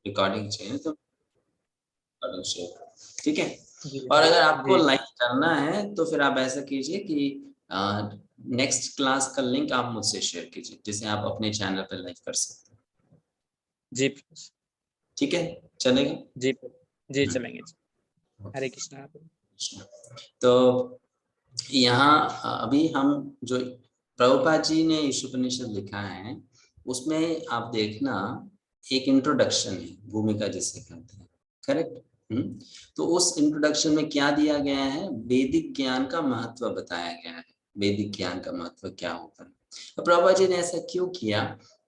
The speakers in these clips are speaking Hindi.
रिकॉर्डिंग चाहिए तो रिकॉर्डिंग शेयर करो, ठीक है। जी और अगर आपको जी। लाइक करना है तो फिर आप ऐसा कीजिए कि नेक्स्ट क्लास का लिंक आप मुझसे शेयर कीजिए, जिसे आप अपने चैनल पर लाइक कर सकते हैं, जी ठीक है, चलेगा। जी जी चलेंगे जी। हरे कृष्णा। तो यहाँ अभी हम जो प्रभुपाद जी ने ईशोपनिषद लिखा है उसमें आप देखना एक इंट्रोडक्शन है, भूमिका जिसे कहते हैं, करेक्ट। तो उस इंट्रोडक्शन में क्या दिया गया है, वैदिक ज्ञान का महत्व बताया गया है, वैदिक ज्ञान का महत्व क्या होता है। तो प्रभुपाद जी ने ऐसा क्यों किया,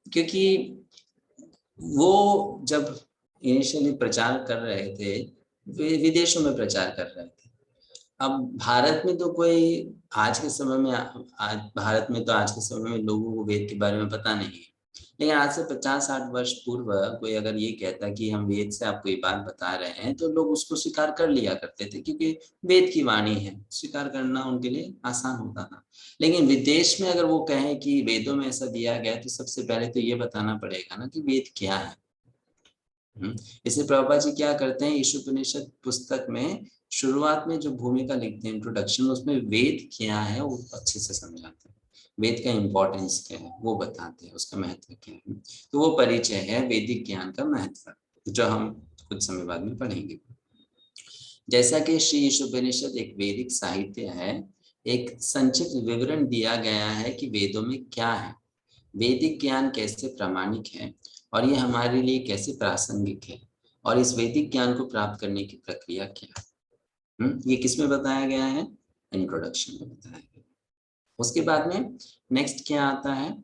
क्योंकि वो जब इनिशियली प्रचार कर रहे थे विदेशों में प्रचार कर रहे थे। अब भारत में तो कोई आज के समय में भारत में तो आज के समय में लोगों को वेद के बारे में पता नहीं है, लेकिन आज से 50-60 वर्ष पूर्व कोई अगर ये कहता कि हम वेद से आपको ये बात बता रहे हैं तो लोग उसको स्वीकार कर लिया करते थे, क्योंकि वेद की वाणी है, स्वीकार करना उनके लिए आसान होता था। लेकिन विदेश में अगर वो कहें कि वेदों में ऐसा दिया गया तो सबसे पहले तो ये बताना पड़ेगा ना कि वेद क्या है। इसलिए प्रभुपाद जी क्या करते हैं, ईशोपनिषद पुस्तक में शुरुआत में जो भूमिका लिखते हैं, इंट्रोडक्शन, उसमें वेद क्या है वो अच्छे से समझाते हैं, वेद का इम्पोर्टेंस क्या है वो बताते हैं, उसका महत्व क्या है। तो वो परिचय है वैदिक ज्ञान का महत्व, जो हम कुछ समय बाद में पढ़ेंगे। जैसा कि श्री ईशोपनिषद एक वैदिक साहित्य है, एक संक्षिप्त विवरण दिया गया है कि वेदों में क्या है, वैदिक ज्ञान कैसे प्रामाणिक है और ये हमारे लिए कैसे प्रासंगिक है, और इस वैदिक ज्ञान को प्राप्त करने की प्रक्रिया क्या है। ये किसमें बताया गया है, इंट्रोडक्शन में बताया गया। उसके बाद में नेक्स्ट क्या आता है,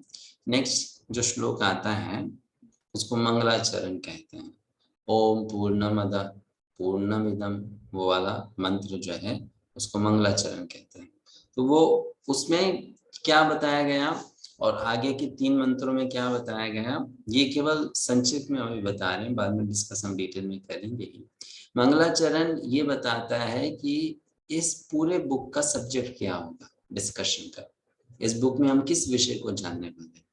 नेक्स्ट जो श्लोक आता है उसको मंगलाचरण कहते हैं। ओम पूर्णमद पूर्णमिदम, वो वाला मंत्र जो है उसको मंगलाचरण कहते हैं। तो वो उसमें क्या बताया गया और आगे के 3 मंत्रों में क्या बताया गया, ये केवल संक्षिप्त में अभी बता रहे हैं, बाद में डिस्कस हम डिटेल में करेंगे ही। मंगलाचरण ये बताता है कि इस पूरे बुक का सब्जेक्ट क्या होगा, डिस्कशन का, इस बुक में हम किस विषय को जानने वाले हैं।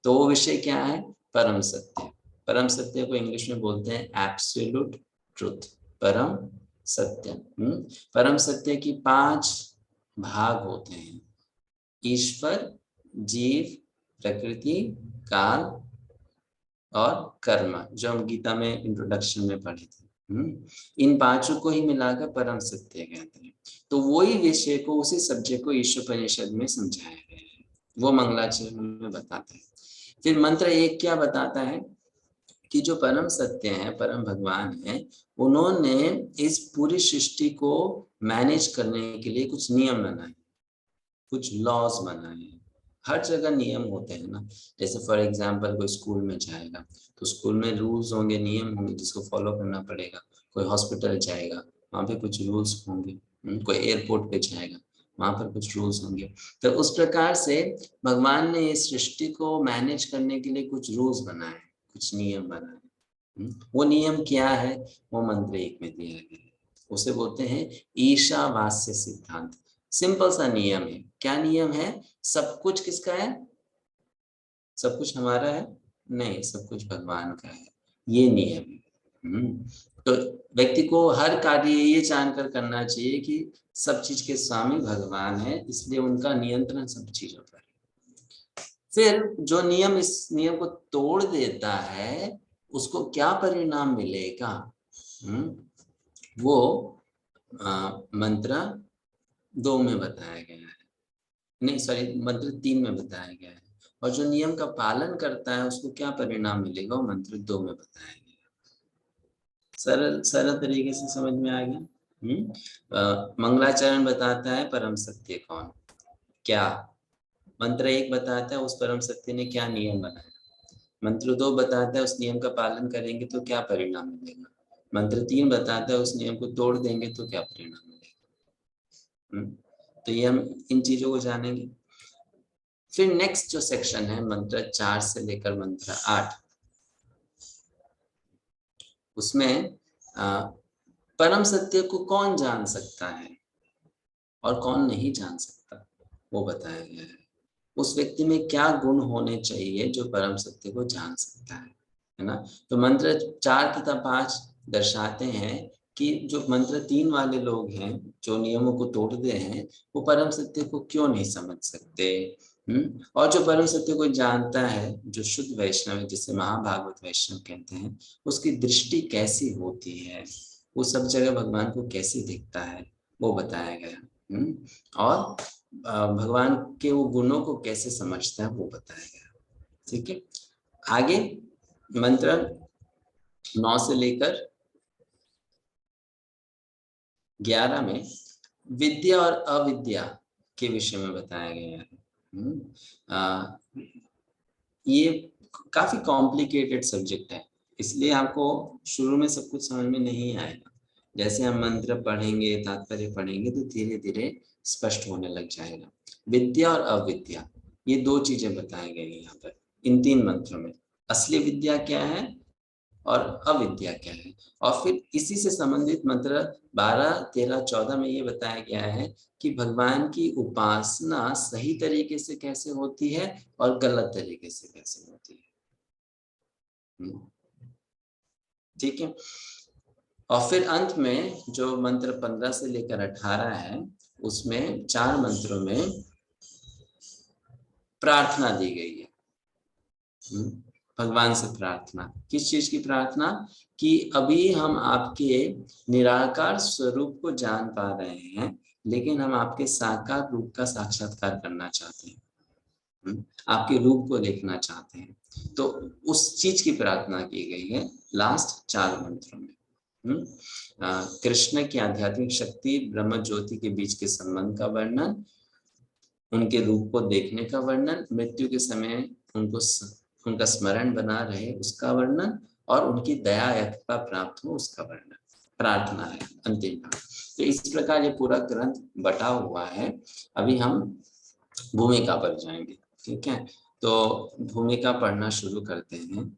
तो वो विषय क्या है, परम सत्य। परम सत्य को इंग्लिश में बोलते हैं एब्सोल्यूट ट्रुथ, परम सत्य। परम सत्य की 5 भाग होते हैं, ईश्वर, जीव, प्रकृति, काल और कर्म, जो हम गीता में इंट्रोडक्शन में पढ़े थे। इन 5 को ही मिलाकर परम सत्य कहते हैं। तो वही विषय को, उसी सब्जेक्ट को ईशोपनिषद में समझाया गया है, वो मंगलाचरण में बताते हैं। फिर मंत्र 1 क्या बताता है कि जो परम सत्य है, परम भगवान है, उन्होंने इस पूरी सृष्टि को मैनेज करने के लिए कुछ नियम बनाए, कुछ लॉज बनाए हैं। हर जगह नियम होते हैं ना, जैसे फॉर एग्जांपल कोई स्कूल में जाएगा तो स्कूल में रूल्स होंगे, नियम होंगे जिसको फॉलो करना पड़ेगा। कोई हॉस्पिटल जाएगा वहां पे कुछ रूल्स होंगे, कोई एयरपोर्ट पे जाएगा वहां पर कुछ रूल्स होंगे। तो उस प्रकार से भगवान ने इस सृष्टि को मैनेज करने के लिए कुछ रूल्स बनाए, कुछ नियम बनाए। वो नियम क्या है, वो मंत्र 1 में दिया गया है, उसे बोलते हैं ईशावास्य सिद्धांत। सिंपल सा नियम है। क्या नियम है, सब कुछ किसका है, सब कुछ हमारा है नहीं, सब कुछ भगवान का है, ये नियम है। तो व्यक्ति को हर कार्य ये जानकर करना चाहिए कि सब चीज के स्वामी भगवान है, इसलिए उनका नियंत्रण सब चीजों पर है। फिर जो नियम, इस नियम को तोड़ देता है उसको क्या परिणाम मिलेगा, वो मंत्र 2 में बताया गया है, नहीं सॉरी मंत्र 3 में बताया गया है। और जो नियम का पालन करता है उसको क्या परिणाम मिलेगा, वो मंत्र 2 में बताया गया। सरल सरल तरीके से समझ में आ गया। मंगलाचरण बताता है परम सत्य कौन क्या, मंत्र 1 बताता है उस परम सत्य ने क्या नियम बनाया, मंत्र 2 बताता है उस नियम का पालन करेंगे तो क्या परिणाम मिलेगा, मंत्र 3 बताता है उस नियम को तोड़ देंगे तो क्या परिणाम मिलेगा। तो ये हम इन चीजों को जानेंगे। फिर नेक्स्ट जो सेक्शन है मंत्र 4 से लेकर मंत्र 8, उसमें परम सत्य को कौन जान सकता है और कौन नहीं जान सकता, वो बताया गया है। उस व्यक्ति में क्या गुण होने चाहिए जो परम सत्य को जान सकता है। है ना। तो मंत्र 4 तथा 5 दर्शाते हैं कि जो मंत्र 3 वाले लोग हैं, जो नियमों को तोड़ते हैं, वो परम सत्य को क्यों नहीं समझ सकते। और जो परम सत्य को जानता है, जो शुद्ध वैष्णव है, जिसे महाभागवत वैष्णव कहते हैं, उसकी दृष्टि कैसी होती है, वो सब जगह भगवान को कैसे दिखता है, वो बताया गया। और भगवान के वो गुणों को कैसे समझता है, वो बताया गया। ठीक है, आगे मंत्र 9 से लेकर 11 में विद्या और अविद्या के विषय में बताया गया है। ये काफी कॉम्प्लिकेटेड सब्जेक्ट है, इसलिए आपको शुरू में सब कुछ समझ में नहीं आएगा। जैसे हम मंत्र पढ़ेंगे, तात्पर्य पढ़ेंगे, तो धीरे धीरे स्पष्ट होने लग जाएगा। विद्या और अविद्या, ये 2 चीजें बताई गई हैं यहाँ पर इन 3 मंत्रों में। असली विद्या क्या है और अविद्या क्या है। और फिर इसी से संबंधित मंत्र 12, 13, 14 में ये बताया गया है कि भगवान की उपासना सही तरीके से कैसे होती है और गलत तरीके से कैसे होती है। ठीक है, और फिर अंत में जो मंत्र 15 से लेकर 18 है, उसमें 4 मंत्रों में प्रार्थना दी गई है। भगवान से प्रार्थना, किस चीज की प्रार्थना, कि अभी हम आपके निराकार स्वरूप को जान पा रहे हैं, लेकिन हम आपके साकार रूप का साक्षात्कार करना चाहते हैं, आपके रूप को देखना चाहते हैं। तो उस चीज की प्रार्थना की गई है लास्ट 4 मंत्रों में। कृष्ण की आध्यात्मिक शक्ति, ब्रह्म ज्योति के बीच के संबंध का वर्णन, उनके रूप को देखने का वर्णन, मृत्यु के समय उनको उनका स्मरण बना रहे उसका वर्णन, और उनकी दया या कृपा प्राप्त हो उसका वर्णन, प्रार्थना है अंतिम भाग। तो इस प्रकार ये पूरा ग्रंथ बटा हुआ है। अभी हम भूमिका पर जाएंगे। ठीक है, तो भूमिका पढ़ना शुरू करते हैं।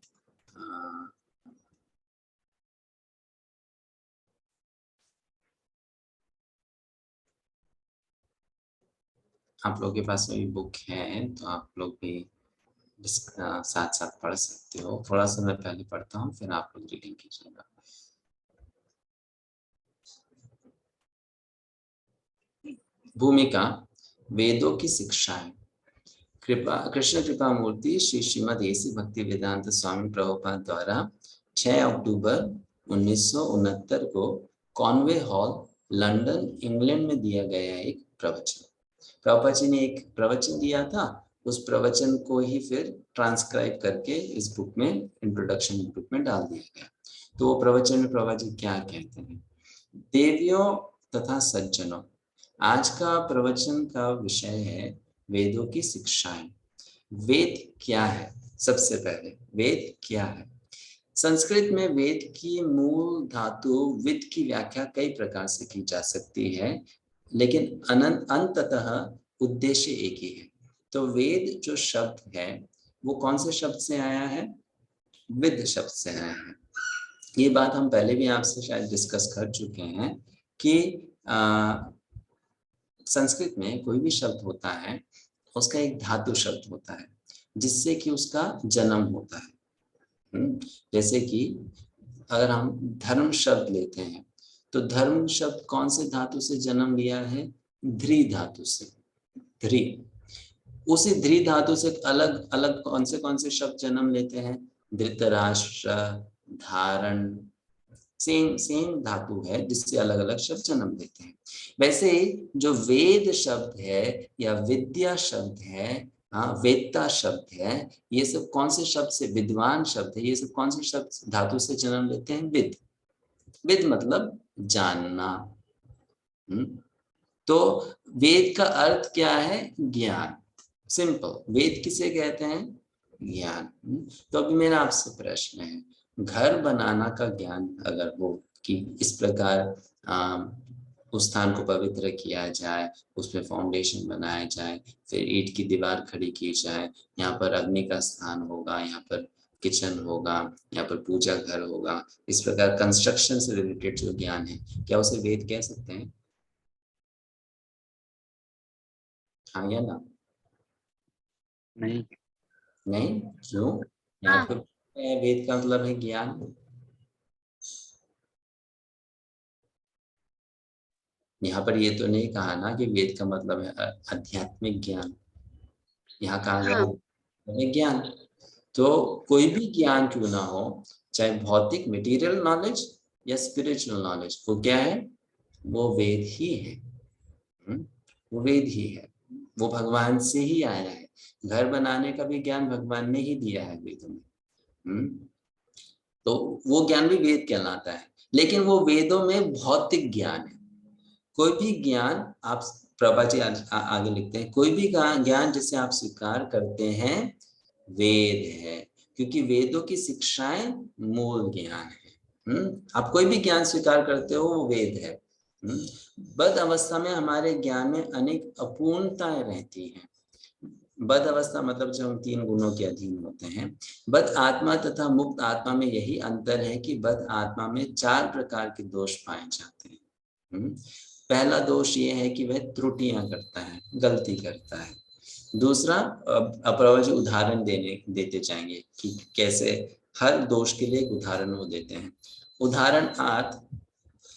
आप लोगों के पास कोई बुक है तो आप लोग भी साथ साथ पढ़ सकते हो। थोड़ा सा मैं पहले पढ़ता हूँ, फिर आप लोग रीडिंग कीजिएगा। भूमिका, वेदों की शिक्षाएं। कृष्ण कृपा मूर्ति श्री श्रीमद एसी भक्ति वेदांत स्वामी प्रभुपाद द्वारा 6 अक्टूबर 1969 को कॉन्वे हॉल, लंदन, इंग्लैंड में दिया गया एक प्रवचन। प्रभुपाद जी ने एक प्रवचन दिया था, उस प्रवचन को ही फिर ट्रांसक्राइब करके इस बुक में, इंट्रोडक्शन बुक में डाल दिया गया। तो वो प्रवचन में प्रभुपाद जी क्या कहते हैं। देवियों तथा सज्जनों, आज का प्रवचन का विषय है वेदों की शिक्षाएं। वेद क्या है, सबसे पहले वेद क्या है। संस्कृत में वेद की मूल धातु विद की व्याख्या कई प्रकार से की जा सकती है, लेकिन अंततः उद्देश्य एक ही है। तो वेद जो शब्द है वो कौन से शब्द से आया है, विद शब्द से आया है। ये बात हम पहले भी आपसे शायद डिस्कस कर चुके हैं कि संस्कृत में कोई भी शब्द होता है, उसका एक धातु शब्द होता है जिससे कि उसका जन्म होता है। जैसे कि अगर हम धर्म शब्द लेते हैं, तो धर्म शब्द कौन से धातु से जन्म लिया है, ध्री धातु से। ध्री, उसी ध्री धातु से अलग अलग कौन से शब्द जन्म लेते हैं, धृतराष्ट्र, धारण, सेम सेम धातु है जिससे अलग अलग शब्द जन्म लेते हैं। वैसे जो वेद शब्द है या विद्या शब्द है, हाँ वेदता शब्द है, ये सब कौन से शब्द से, विद्वान शब्द है, ये सब कौन से शब्द धातु से जन्म लेते हैं, विद। विद मतलब जानना। तो वेद का अर्थ क्या है, ज्ञान। सिंपल, वेद किसे कहते हैं, ज्ञान। तो अभी मेरा आपसे प्रश्न है, घर बनाना का ज्ञान अगर हो कि इस प्रकार उस स्थान को पवित्र किया जाए, उसमें फाउंडेशन बनाया जाए, फिर ईंट की दीवार खड़ी की जाए, यहाँ पर अग्नि का स्थान होगा, यहाँ पर किचन होगा, यहाँ पर पूजा घर होगा, इस प्रकार कंस्ट्रक्शन से रिलेटेड जो ज्ञान है, क्या उसे वेद कह सकते हैं, हाँ या ना। नहीं। नहीं, क्यों, यहाँ हाँ। पर वेद का मतलब है ज्ञान। यहाँ पर ये तो नहीं कहा ना कि वेद का मतलब है आध्यात्मिक ज्ञान। यहाँ कहा गया हाँ है ज्ञान। तो कोई भी ज्ञान क्यों ना हो, चाहे भौतिक मटेरियल नॉलेज या स्पिरिचुअल नॉलेज, वो क्या है? वो वेद ही है। वो वेद ही है, वो भगवान से ही आया है। घर बनाने का भी ज्ञान भगवान ने ही दिया है वेदों में। तो वो ज्ञान भी वेद कहलाता है, लेकिन वो वेदों में भौतिक ज्ञान है। कोई भी ज्ञान आप, प्रभा जी आगे लिखते हैं, कोई भी ज्ञान जिसे आप स्वीकार करते हैं वेद है, क्योंकि वेदों की शिक्षाएं मूल ज्ञान है। आप कोई भी ज्ञान स्वीकार करते हो वो वेद है। बद अवस्था में हमारे ज्ञान में अनेक अपूर्णताएं रहती हैं। बद अवस्था मतलब जब हम 3 गुणों के अधीन होते हैं। बद आत्मा तथा मुक्त आत्मा में यही अंतर है कि बद आत्मा में 4 प्रकार के दोष पाए जाते हैं। पहला दोष ये है कि वह त्रुटियां करता है, गलती करता है। दूसरा, अप्रभा जी उदाहरण देते जाएंगे कि कैसे हर दोष के लिए एक उदाहरण वो देते हैं। उदाहरण 8,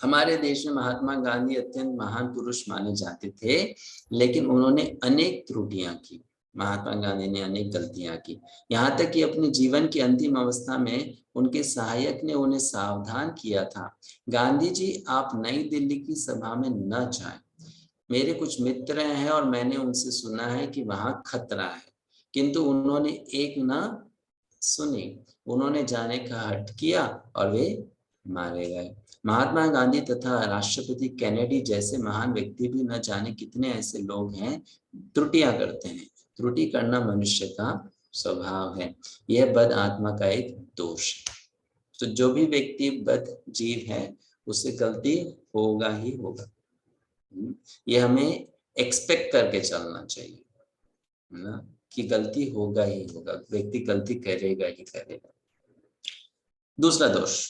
हमारे देश में महात्मा गांधी अत्यंत महान पुरुष माने जाते थे, लेकिन उन्होंने अनेक त्रुटियां की। महात्मा गांधी ने अनेक गलतियां की, यहाँ तक कि अपने जीवन की अंतिम अवस्था में उनके सहायक ने उन्हें सावधान किया था, गांधी जी आप नई दिल्ली की सभा में न जाएं। मेरे कुछ मित्र हैं और मैंने उनसे सुना है कि वहां खतरा है, किंतु उन्होंने एक न सुनी। उन्होंने जाने का हठ किया और वे मारे गए। महात्मा गांधी तथा राष्ट्रपति कैनेडी जैसे महान व्यक्ति भी न जाने कितने ऐसे लोग हैं त्रुटियां करते हैं। त्रुटि करना मनुष्य का स्वभाव है, यह बद आत्मा का एक दोष है। तो जो भी व्यक्ति बद जीव है उससे गलती होगा ही होगा। ये हमें एक्सपेक्ट करके चलना चाहिए, है ना, कि गलती होगा ही होगा, व्यक्ति गलती करेगा ही करेगा। दूसरा दोष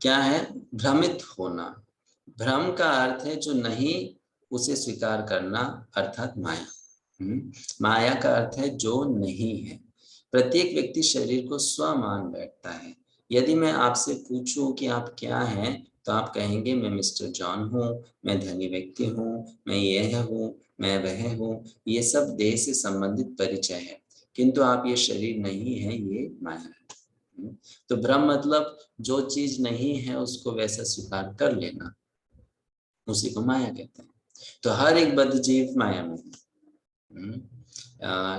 क्या है? भ्रमित होना। भ्रम का अर्थ है जो नहीं उसे स्वीकार करना, अर्थात माया। माया का अर्थ है जो नहीं है। प्रत्येक व्यक्ति शरीर को स्व मान बैठता है। यदि मैं आपसे पूछूं कि आप क्या हैं, तो आप कहेंगे मैं मिस्टर जॉन हूँ, मैं धनी व्यक्ति हूँ, मैं यह हूँ, मैं वह हूँ। ये सब देह से संबंधित परिचय है, किंतु आप ये शरीर नहीं है, ये माया है। तो भ्रम मतलब जो चीज नहीं है उसको वैसा स्वीकार कर लेना, उसी को माया कहते हैं। तो हर एक बद्ध जीव माया में है।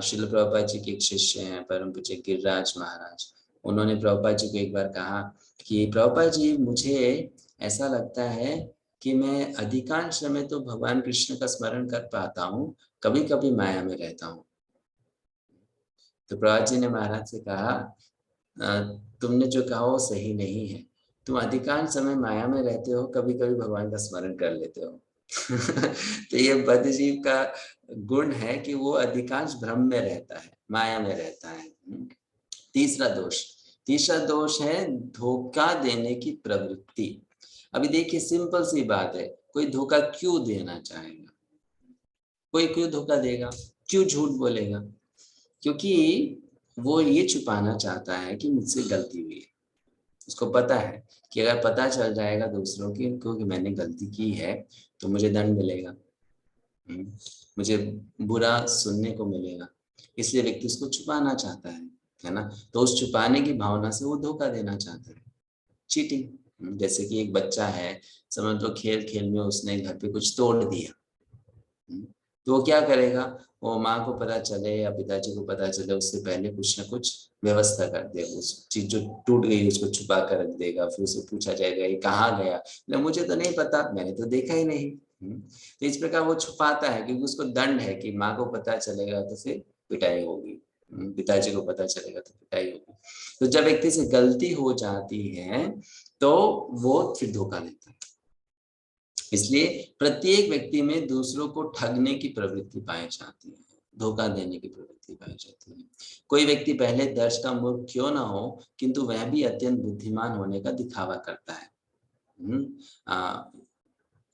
श्रील प्रभुपाद जी के एक शिष्य हैं परम पूज्य गिरिराज महाराज। उन्होंने प्रभुपाद जी को एक बार कहा कि प्रभुपाद जी मुझे ऐसा लगता है कि मैं अधिकांश समय तो भगवान कृष्ण का स्मरण कर पाता हूँ, कभी कभी माया में रहता हूँ। तो प्रभुपाद जी ने महाराज से कहा तुमने जो कहा वो सही नहीं है, तुम अधिकांश समय माया में रहते हो, कभी कभी भगवान का स्मरण कर लेते हो। तो ये बद्ध जीव का गुण है कि वो अधिकांश भ्रम में रहता है, माया में रहता है। तीसरा दोष है धोखा देने की प्रवृत्ति। अभी देखिए सिंपल सी बात है, कोई धोखा क्यों देना चाहेगा? कोई क्यों धोखा देगा, क्यों झूठ बोलेगा? क्योंकि वो ये छुपाना चाहता है कि मुझसे गलती हुई है। उसको पता है कि अगर पता चल जाएगा दूसरों को कि मैंने गलती की है तो मुझे दंड मिलेगा, मुझे बुरा सुनने को मिलेगा, इसलिए व्यक्ति उसको छुपाना चाहता है ना। तो उस छुपाने की भावना से वो धोखा देना चाहता है, चीटिंग। जैसे कि एक बच्चा है, समझ लो खेल खेल में उसने घर पे कुछ तोड़ दिया, तो वो क्या करेगा? वो माँ को पता चले या पिताजी को पता चले उससे पहले कुछ ना कुछ व्यवस्था कर दे, उस चीज जो टूट गई उसको छुपा कर रख देगा। फिर उसे पूछा जाएगा ये कहाँ गया, तो मुझे तो नहीं पता, मैंने तो देखा ही नहीं। तो इस प्रकार वो छुपाता है क्योंकि उसको दंड है कि माँ को पता चलेगा तो फिर पिटाई होगी, पिताजी को पता चलेगा तो पिटाई होगी। तो जब व्यक्ति से गलती हो जाती है तो वो फिर धोखा देता है। इसलिए प्रत्येक व्यक्ति में दूसरों को ठगने की प्रवृत्ति पाई जाती है, धोखा देने की प्रवृत्ति पाई जाती है। कोई व्यक्ति पहले दर्श का मूर्ख क्यों ना हो, किंतु वह भी अत्यंत बुद्धिमान होने का दिखावा करता है।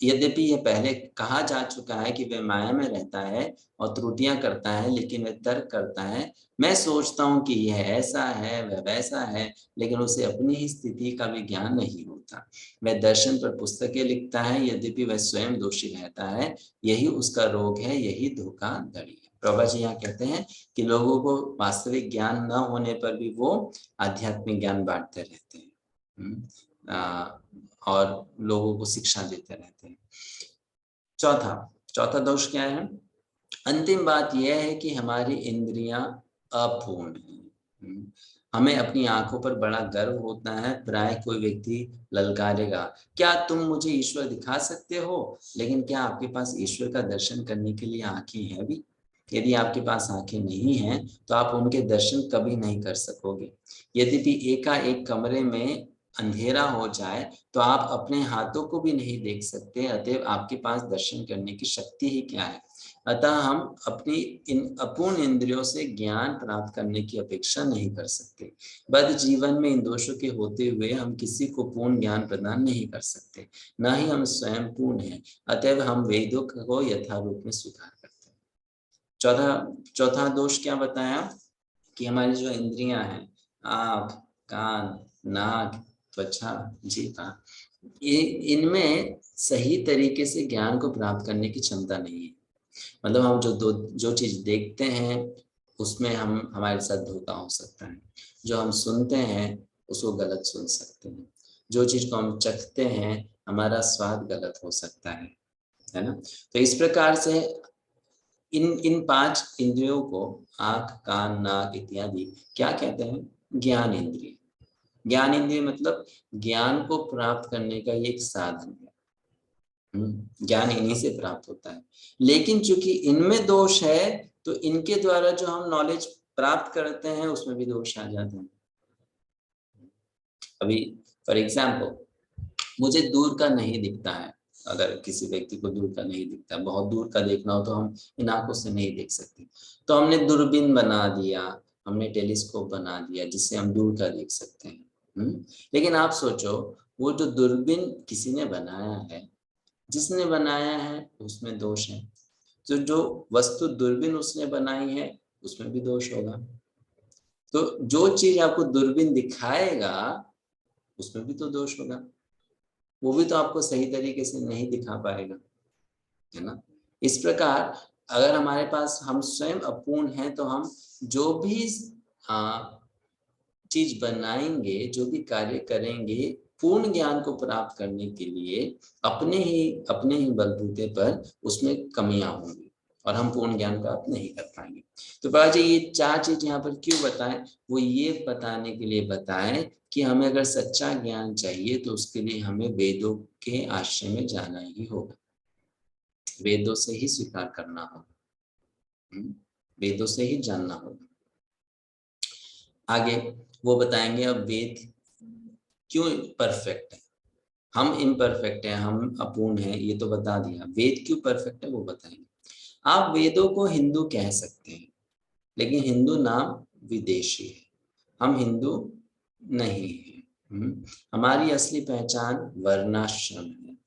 यद्यपि यह पहले कहा जा चुका है कि वह माया में रहता है और त्रुटियां करता है, लेकिन वह तर्क करता है, मैं सोचता हूँ कि यह ऐसा है, वह वैसा है, लेकिन उसे अपनी ही स्थिति का भी ज्ञान नहीं होता। वह दर्शन पर पुस्तकें लिखता है, यद्यपि वह स्वयं दोषी रहता है। यही उसका रोग है, यही धोखाधड़ी है। प्रभा जी यहाँ कहते हैं कि लोगों को वास्तविक ज्ञान न होने पर भी वो आध्यात्मिक ज्ञान बांटते रहते हैं और लोगों को शिक्षा देते रहते हैं। चौथा दोष क्या है? अंतिम बात यह है कि हमारी इंद्रियां अपूर्ण हैं। हमें अपनी आंखों पर बड़ा गर्व होता है। प्राय कोई व्यक्ति ललकारेगा, क्या तुम मुझे ईश्वर दिखा सकते हो? लेकिन क्या आपके पास ईश्वर का दर्शन करने के लिए आंखें हैं भी? यदि आपके पास आंखें नहीं हैं तो आप उनके दर्शन कभी नहीं कर सकोगे। यद्यपि एकाएक कमरे में अंधेरा हो जाए तो आप अपने हाथों को भी नहीं देख सकते, अतएव आपके पास दर्शन करने की शक्ति ही क्या है? अतः हम अपनी इन अपूर्ण इंद्रियों से ज्ञान प्राप्त करने की अपेक्षा नहीं कर सकते। बद्ध जीवन में इन दोषों के होते हुए हम किसी को पूर्ण ज्ञान प्रदान नहीं कर सकते, न ही हम स्वयं पूर्ण हैं। अतएव हम वेदों को यथारूप में स्वीकार करते हैं। चौथा दोष क्या बताया? कि हमारी जो इंद्रियां हैं, आँख, कान, नाक, त्वचा, जीवा, ये इनमें सही तरीके से ज्ञान को प्राप्त करने की क्षमता नहीं है। मतलब हम जो चीज देखते हैं उसमें हमारे साथ धोखा हो सकता है। जो हम सुनते हैं उसको गलत सुन सकते हैं। जो चीज को हम चखते हैं हमारा स्वाद गलत हो सकता है ना। तो इस प्रकार से इन 5 इंद्रियों को, आंख, कान, नाक इत्यादि, क्या कहते हैं? ज्ञान इंद्रिय। ज्ञान इंद्रिय मतलब ज्ञान को प्राप्त करने का ये एक साधन है। ज्ञान इन्हीं से प्राप्त होता है। लेकिन चूंकि इनमें दोष है तो इनके द्वारा जो हम नॉलेज प्राप्त करते हैं उसमें भी दोष आ जाते हैं। अभी फॉर एग्जाम्पल, मुझे दूर का नहीं दिखता है। अगर किसी व्यक्ति को दूर का नहीं दिखता, बहुत दूर का देखना हो तो हम इन आंखों से नहीं देख सकते, तो हमने दूरबीन बना दिया, हमने टेलीस्कोप बना दिया जिससे हम दूर का देख सकते हैं। लेकिन आप सोचो, वो जो दूरबीन किसी ने बनाया है, जिसने बनाया है उसमें दोष है, तो जो वस्तु दूरबीन उसने बनाई है उसमें भी दोष होगा। तो जो चीज आपको दूरबीन दिखाएगा उसमें भी तो दोष होगा, वो भी तो आपको सही तरीके से नहीं दिखा पाएगा, है ना। इस प्रकार अगर हमारे पास, हम स्वयं अपूर्ण हैं तो हम जो भी चीज बनाएंगे, जो भी कार्य करेंगे, पूर्ण ज्ञान को प्राप्त करने के लिए अपने ही बलबूते पर उसमें कमियां होंगी और हम पूर्ण ज्ञान प्राप्त नहीं कर पाएंगे। तो बाबा जी ये 4 चीज यहाँ पर क्यों बताएं? वो ये बताने के लिए बताएं कि हमें अगर सच्चा ज्ञान चाहिए तो उसके लिए हमें वेदों के आश्रय में जाना ही होगा, वेदों से ही स्वीकार करना होगा, वेदों से ही जानना होगा। आगे वो बताएंगे अब वेद क्यों परफेक्ट है। हम इम्परफेक्ट हैं, हम अपूर्ण हैं, ये तो बता दिया। वेद क्यों परफेक्ट है वो बताएंगे। आप वेदों को हिंदू कह सकते हैं, लेकिन हिंदू नाम विदेशी है, हम हिंदू नहीं है। हमारी असली पहचान वर्णाश्रम है।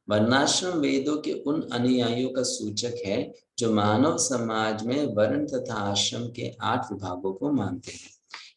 वर्णाश्रम वेदों के उन अनुयायियों का सूचक है जो मानव समाज में वर्ण तथा आश्रम के 8 विभागों को मानते हैं।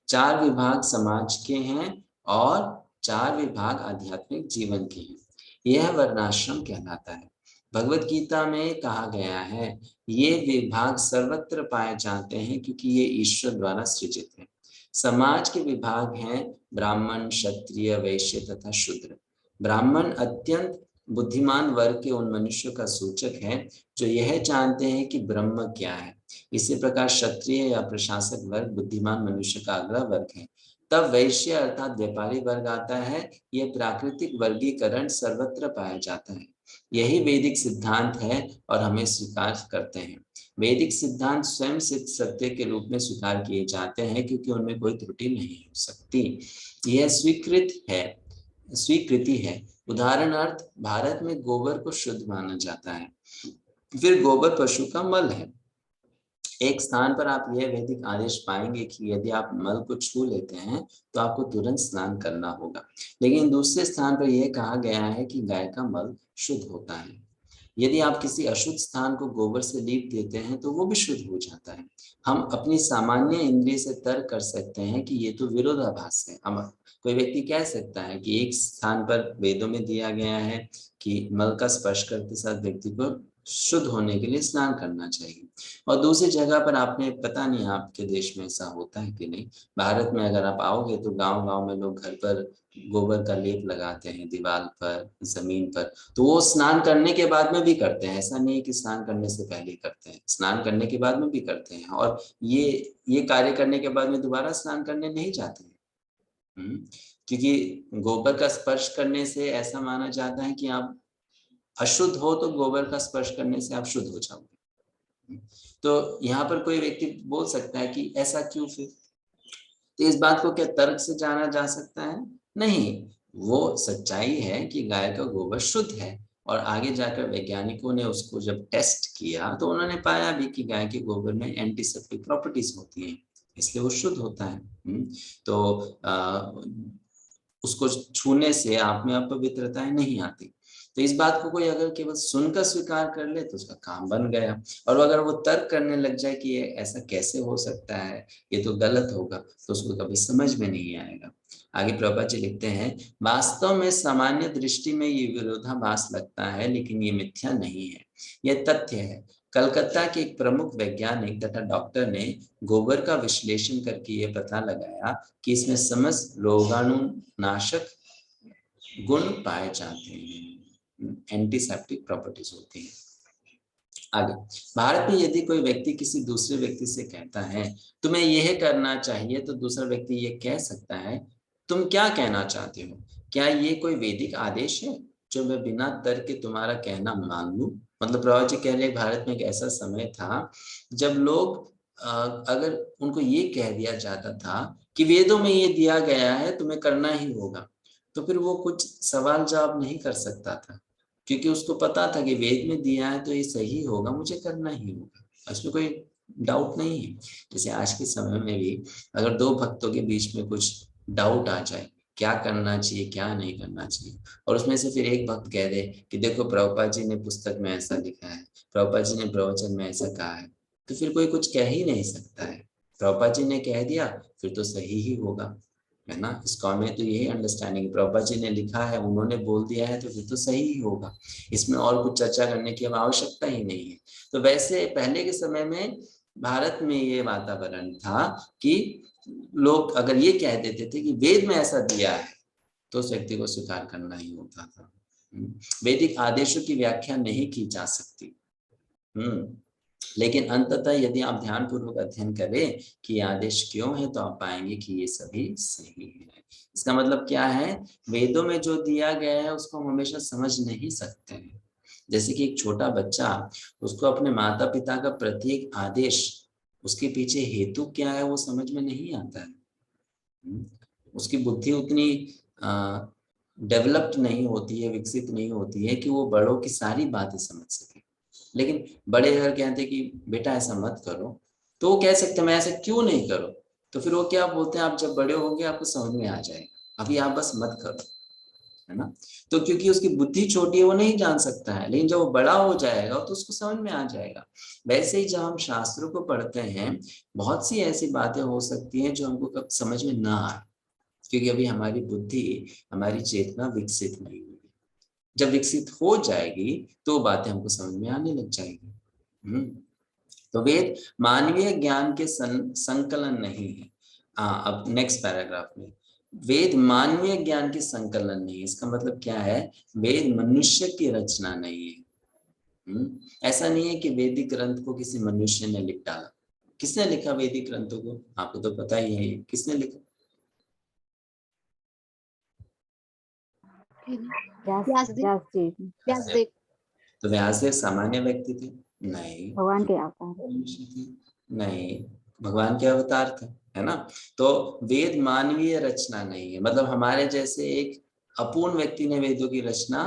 4 विभाग समाज के हैं और 4 विभाग आध्यात्मिक जीवन के हैं। यह वर्णाश्रम कहलाता है। भगवत गीता में कहा गया है, ये विभाग सर्वत्र पाए जाते हैं क्योंकि ये ईश्वर द्वारा सृजित है। समाज के विभाग हैं ब्राह्मण, क्षत्रिय, वैश्य तथा शूद्र। ब्राह्मण अत्यंत बुद्धिमान वर्ग के उन मनुष्यों का सूचक है जो यह जानते हैं कि ब्रह्म क्या है। इसी प्रकार क्षत्रिय या प्रशासक वर्ग बुद्धिमान मनुष्य का अगला वर्ग है। तब वैश्य अर्थात व्यापारी वर्ग आता है। यह प्राकृतिक वर्गीकरण सर्वत्र पाया जाता है। यही वैदिक सिद्धांत है और हमें स्वीकार करते हैं। वैदिक सिद्धांत स्वयं सिद्ध सत्य के रूप में स्वीकार किए जाते हैं क्योंकि उनमें कोई त्रुटि नहीं हो सकती। यह स्वीकृति है। उदाहरणार्थ, भारत में गोबर को शुद्ध माना जाता है, फिर गोबर पशु का मल है। एक स्थान पर आप यह वैदिक आदेश पाएंगे कि यदि आप मल को छू लेते हैं तो आपको तुरंत स्नान करना होगा, लेकिन दूसरे स्थान पर यह कहा गया है कि गाय का मल शुद्ध होता है। यदि आप किसी अशुद्ध स्थान को गोबर से लीप देते हैं तो वो भी शुद्ध हो जाता है। हम अपनी सामान्य इंद्रिय से तर्क कर सकते हैं कि ये तो विरोधाभास है। हम कोई व्यक्ति कह सकता है कि एक स्थान पर वेदों में दिया गया है कि मल का स्पर्श करते साथ व्यक्ति को शुद्ध होने के लिए स्नान करना चाहिए, और दूसरी जगह पर आपने, पता नहीं आपके देश में ऐसा होता है कि नहीं, भारत में अगर आप आओगे तो गांव गांव में लोग घर पर गोबर का लेप लगाते हैं दीवार पर, जमीन पर, तो वो स्नान करने के बाद में भी करते हैं। ऐसा नहीं है कि स्नान करने से पहले करते हैं, स्नान करने के बाद में भी करते हैं, और ये कार्य करने के बाद में दोबारा स्नान करने नहीं जाते हैं। क्योंकि गोबर का स्पर्श करने से ऐसा माना जाता है कि आप अशुद्ध हो तो गोबर का स्पर्श करने से आप शुद्ध हो जाओगे। तो यहाँ पर कोई व्यक्ति बोल सकता है कि ऐसा क्यों फिर, तो इस बात को क्या तर्क से जाना जा सकता है? नहीं, वो सच्चाई है कि गाय का गोबर शुद्ध है, और आगे जाकर वैज्ञानिकों ने उसको जब टेस्ट किया तो उन्होंने पाया भी कि गाय के गोबर में एंटीसेप्टिक प्रॉपर्टीज होती हैं, इसलिए वो शुद्ध होता है। तो उसको छूने से आप में अपवित्रताएं नहीं आती। तो इस बात को कोई अगर केवल सुनकर स्वीकार कर ले तो उसका काम बन गया, और अगर वो तर्क करने लग जाए कि ये ऐसा कैसे हो सकता है, ये तो गलत होगा, तो उसको कभी समझ में नहीं आएगा। आगे प्रभुपाद जी लिखते हैं, वास्तव में सामान्य दृष्टि में ये विरोधाभास लगता है, लेकिन ये मिथ्या नहीं है, यह तथ्य है। कलकत्ता के एक प्रमुख वैज्ञानिक तथा डॉक्टर ने गोबर का विश्लेषण करके ये पता लगाया कि इसमें समस्त रोगाणुनाशक गुण पाए जाते हैं, एंटीसेप्टिक प्रॉपर्टीज होती है। आगे, भारत में यदि कोई व्यक्ति किसी दूसरे व्यक्ति से कहता है तुम्हें यह करना चाहिए, तो दूसरा व्यक्ति ये कह सकता है तुम क्या कहना चाहते हो, क्या ये कोई वैदिक आदेश है जो मैं बिना तर्क के तुम्हारा कहना मान लूं? मतलब प्रभुपाद जी कह रहे भारत में एक ऐसा समय था जब लोग अगर उनको ये कह दिया जाता था कि वेदों में ये दिया गया है तुम्हें करना ही होगा, तो फिर वो कुछ सवाल जवाब नहीं कर सकता था, क्योंकि उसको पता था कि वेद में दिया है तो ये सही होगा, मुझे करना ही होगा, इसमें कोई डाउट नहीं है। जैसे आज के समय में भी अगर दो भक्तों के बीच में कुछ डाउट आ जाए क्या करना चाहिए क्या नहीं करना चाहिए, और उसमें से फिर एक भक्त कह दे कि देखो प्रभुपाद जी ने पुस्तक में ऐसा लिखा है, प्रभुपाद जी ने प्रवचन में ऐसा कहा है, तो फिर कोई कुछ कह ही नहीं सकता है। प्रभुपाद जी ने कह दिया फिर तो सही ही होगा, है ना। इसका में तो यही अंडरस्टैंडिंग, प्रभुपाद जी ने लिखा है, उन्होंने बोल दिया है, तो फिर तो सही ही होगा, इसमें और कुछ चर्चा करने की अब आवश्यकता ही नहीं है। तो वैसे पहले के समय में भारत में ये वातावरण था कि लोग अगर ये कह देते थे कि वेद में ऐसा दिया है तो उस व्यक्ति को स्वीकार करना ही होता था। वैदिक आदेशों की व्याख्या नहीं की जा सकती, लेकिन अंततः यदि आप ध्यान पूर्वक अध्ययन करें कि ये आदेश क्यों है तो आप पाएंगे कि ये सभी सही है। इसका मतलब क्या है, वेदों में जो दिया गया है उसको हम हमेशा समझ नहीं सकते हैं। जैसे कि एक छोटा बच्चा, उसको अपने माता पिता का प्रत्येक आदेश, उसके पीछे हेतु क्या है वो समझ में नहीं आता है। उसकी बुद्धि उतनी डेवलप्ड नहीं होती है, विकसित नहीं होती है कि वो बड़ों की सारी बातें समझ सके। लेकिन बड़े अगर कहते हैं कि बेटा ऐसा मत करो, तो वो कह सकते हैं मैं ऐसा क्यों नहीं करूं, तो फिर वो क्या बोलते हैं आप जब बड़े होंगे आपको समझ में आ जाएगा, अभी आप बस मत करो, है ना। तो क्योंकि उसकी बुद्धि छोटी है वो नहीं जान सकता है, लेकिन जब वो बड़ा हो जाएगा तो उसको समझ में आ जाएगा। वैसे ही जब हम शास्त्रों को पढ़ते हैं बहुत सी ऐसी बातें हो सकती हैं जो हमको कब समझ में ना आए, क्योंकि अभी हमारी बुद्धि, हमारी चेतना विकसित नहीं हुई। जब विकसित हो जाएगी तो बातें हमको समझ में आने लग जाएगी। तो वेद मानवीय ज्ञान के संकलन नहीं है। अब नेक्स्ट पैराग्राफ में, वेद मानवीय ज्ञान के संकलन नहीं है, इसका मतलब क्या है, वेद मनुष्य की रचना नहीं है। ऐसा नहीं है कि वैदिक ग्रंथ को किसी मनुष्य ने लिख डाला। किसने लिखा वैदिक ग्रंथों को, आपको तो पता ही है किसने लिखा। व्यासदेव। तो व्यासदेव सामान्य व्यक्ति थे? नहीं। भगवान के अवतार नहीं, भगवान के अवतार थे, है ना। तो वेद मानवीय रचना नहीं है, मतलब हमारे जैसे एक अपूर्ण व्यक्ति ने वेदों की रचना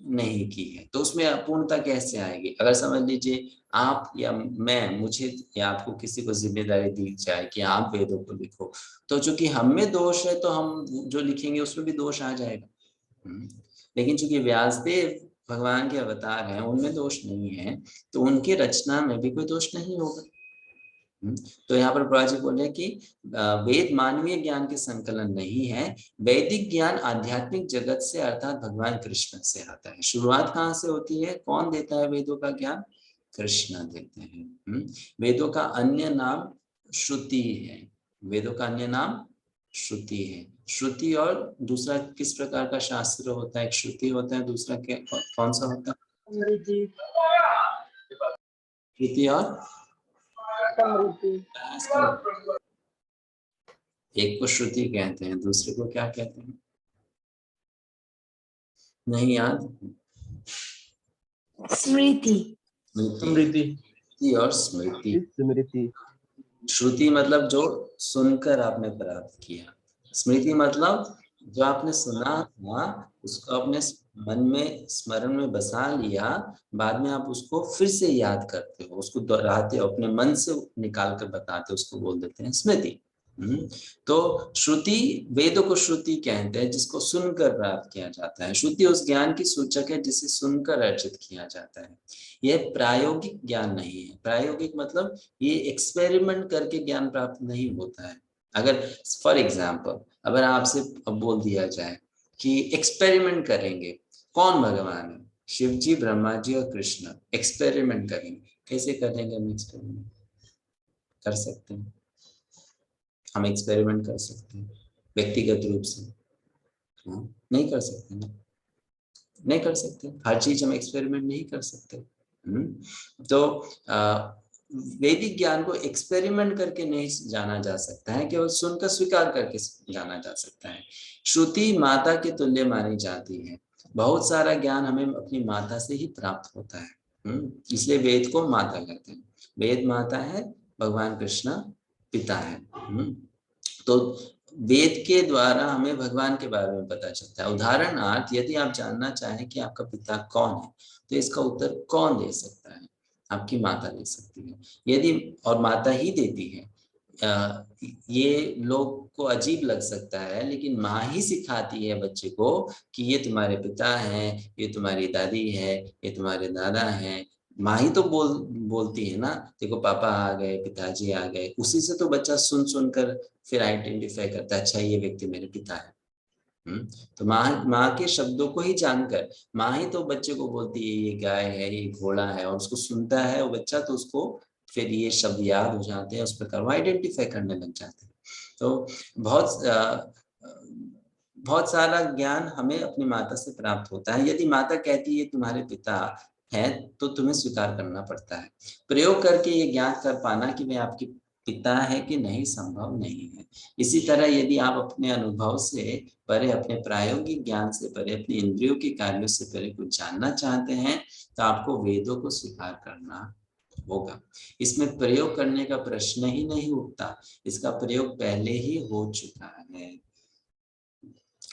नहीं की है, तो उसमें अपूर्णता कैसे आएगी? अगर समझ लीजिए आप या मैं, मुझे या आपको किसी को जिम्मेदारी दी जाए कि आप वेदों को लिखो, तो चूंकि हम में दोष है तो हम जो लिखेंगे उसमें भी दोष आ जाएगा। लेकिन चूंकि व्यासदेव भगवान के अवतार हैं, उनमें दोष नहीं है, तो उनके रचना में भी कोई दोष नहीं होगा। तो यहाँ पर प्रभुपाद जी बोले कि वेद मानवीय ज्ञान के संकलन नहीं है, वैदिक ज्ञान आध्यात्मिक जगत से अर्थात भगवान कृष्ण से आता है। शुरुआत कहाँ से होती है? कौन देता है वेदों का ज्ञान? कृष्ण देते हैं। वेदों का अन्य नाम श्रुति है। वेदों का अन्य नाम श्रुति है। श्रुति और दूसरा किस प्रकार का शास्त्र होता है? एक श्रुति होता है, दूसरा कौन सा होता है? श्रुति और एक को श्रुति कहते हैं, दूसरे को क्या कहते हैं? नहीं याद? स्मृति। स्मृति और स्मृति। श्रुति मतलब जो सुनकर आपने प्राप्त किया, स्मृति मतलब जो आपने सुना था उसको अपने मन में स्मरण में बसा लिया, बाद में आप उसको फिर से याद करते हो, उसको दोहराते हो, अपने मन से निकाल कर बताते हो, उसको बोल देते हैं स्मृति। तो श्रुति, वेदों को श्रुति कहते हैं जिसको सुनकर प्राप्त किया जाता है। श्रुति उस ज्ञान की सूचक है जिसे सुनकर अर्जित किया जाता है। यह प्रायोगिक ज्ञान नहीं है। प्रायोगिक मतलब ये एक्सपेरिमेंट करके ज्ञान प्राप्त नहीं होता है। अगर फॉर एग्जाम्पल अगर आपसे बोल दिया जाए कि एक्सपेरिमेंट करेंगे, कौन भगवान है? शिव जी, ब्रह्मा जी और कृष्ण। एक्सपेरिमेंट करेंगे, कैसे करेंगे हम एक्सपेरिमेंट? कर सकते हैं, हम एक्सपेरिमेंट कर सकते हैं व्यक्तिगत रूप से? नहीं कर सकते ना, नहीं कर सकते। हर चीज हम एक्सपेरिमेंट नहीं कर सकते। तो वैदिक ज्ञान को एक्सपेरिमेंट करके नहीं जाना जा सकता है, केवल सुनकर स्वीकार करके जाना जा सकता है। श्रुति माता के तुल्य मानी जाती है। बहुत सारा ज्ञान हमें अपनी माता से ही प्राप्त होता है। इसलिए वेद को माता कहते हैं। वेद माता है, भगवान कृष्ण पिता है। तो वेद के द्वारा हमें भगवान के बारे में पता चलता है। उदाहरणार्थ यदि आप जानना चाहें कि आपका पिता कौन है, तो इसका उत्तर कौन दे सकता है? आपकी माता दे सकती है। यदि और माता ही देती है। ये लोग को अजीब लग सकता है, लेकिन माँ ही सिखाती है बच्चे को कि ये तुम्हारे पिता हैं, ये तुम्हारी दादी है, ये तुम्हारे दादा हैं। माँ ही तो बोलती है ना, देखो पापा आ गए, पिताजी आ गए। उसी से तो बच्चा सुन सुनकर फिर आइडेंटिफाई करता है, अच्छा ये व्यक्ति मेरे पिता है। तो माँ के शब्दों को ही जानकर माँ ही तो बच्चे को बोलती है ये गाय है, ये घोड़ा है, और उसको सुनता है वो बच्चा, तो उसको फिर ये शब्द याद हो जाते हैं, उस प्रकार वो आइडेंटिफाई करने लग जाते हैं। तो बहुत सारा ज्ञान हमें अपनी माता से प्राप्त होता है। यदि माता कहती है तुम्हारे पिता है, तो तुम्हें स्वीकार करना पड़ता है। प्रयोग करके ये ज्ञात कर पाना कि वे आपके पिता है कि नहीं, संभव नहीं है। इसी तरह यदि आप अपने अनुभव से परे, अपने प्रायोगिक ज्ञान से परे, अपने इंद्रियों के कार्यों से परे कुछ जानना चाहते हैं, तो आपको वेदों को स्वीकार करना होगा। इसमें प्रयोग करने का प्रश्न ही नहीं उठता, इसका प्रयोग पहले ही हो चुका है,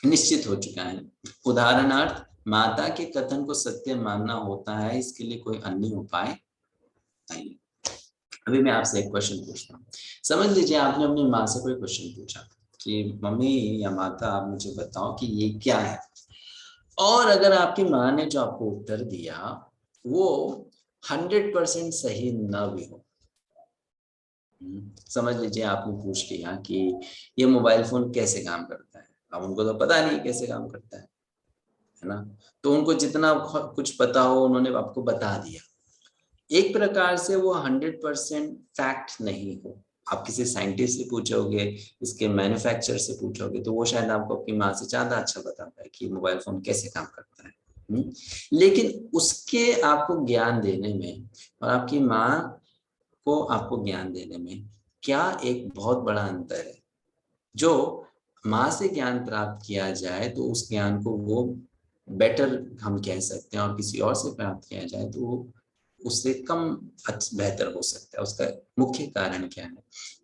निश्चित हो चुका है। उदाहरणार्थ माता के कथन को सत्य मानना होता है, इसके लिए कोई अन्य उपाय नहीं। अभी मैं आपसे एक क्वेश्चन पूछता हूँ। समझ लीजिए आपने अपनी माँ से कोई क्वेश्चन पूछा कि मम्मी या माता आप मुझे बताओ कि ये क्या है, और अगर आपकी माँ ने जो आपको उत्तर दिया वो 100% सही न भी हो। समझ लीजिए आपने पूछ लिया कि ये मोबाइल फोन कैसे काम करता है, अब उनको तो पता नहीं कैसे काम करता है ना, तो उनको जितना कुछ पता हो उन्होंने आपको बता दिया। एक प्रकार से वो 100% फैक्ट नहीं हो। आप किसी साइंटिस्ट से पूछोगे, इसके मैन्युफैक्चरर से पूछोगे, तो वो शायद आपको अपनी माँ से ज्यादा अच्छा बताता है कि मोबाइल फोन कैसे काम करता है। लेकिन उसके आपको ज्ञान देने में और आपकी माँ को आपको ज्ञान देने में क्या एक बहुत बड़ा अंतर है। जो माँ से ज्ञान प्राप्त किया जाए तो उस ज्ञान को वो बेटर हम कह सकते हैं, और किसी और से प्राप्त किया जाए तो वो उससे कम बेहतर हो सकता है। उसका मुख्य कारण क्या है?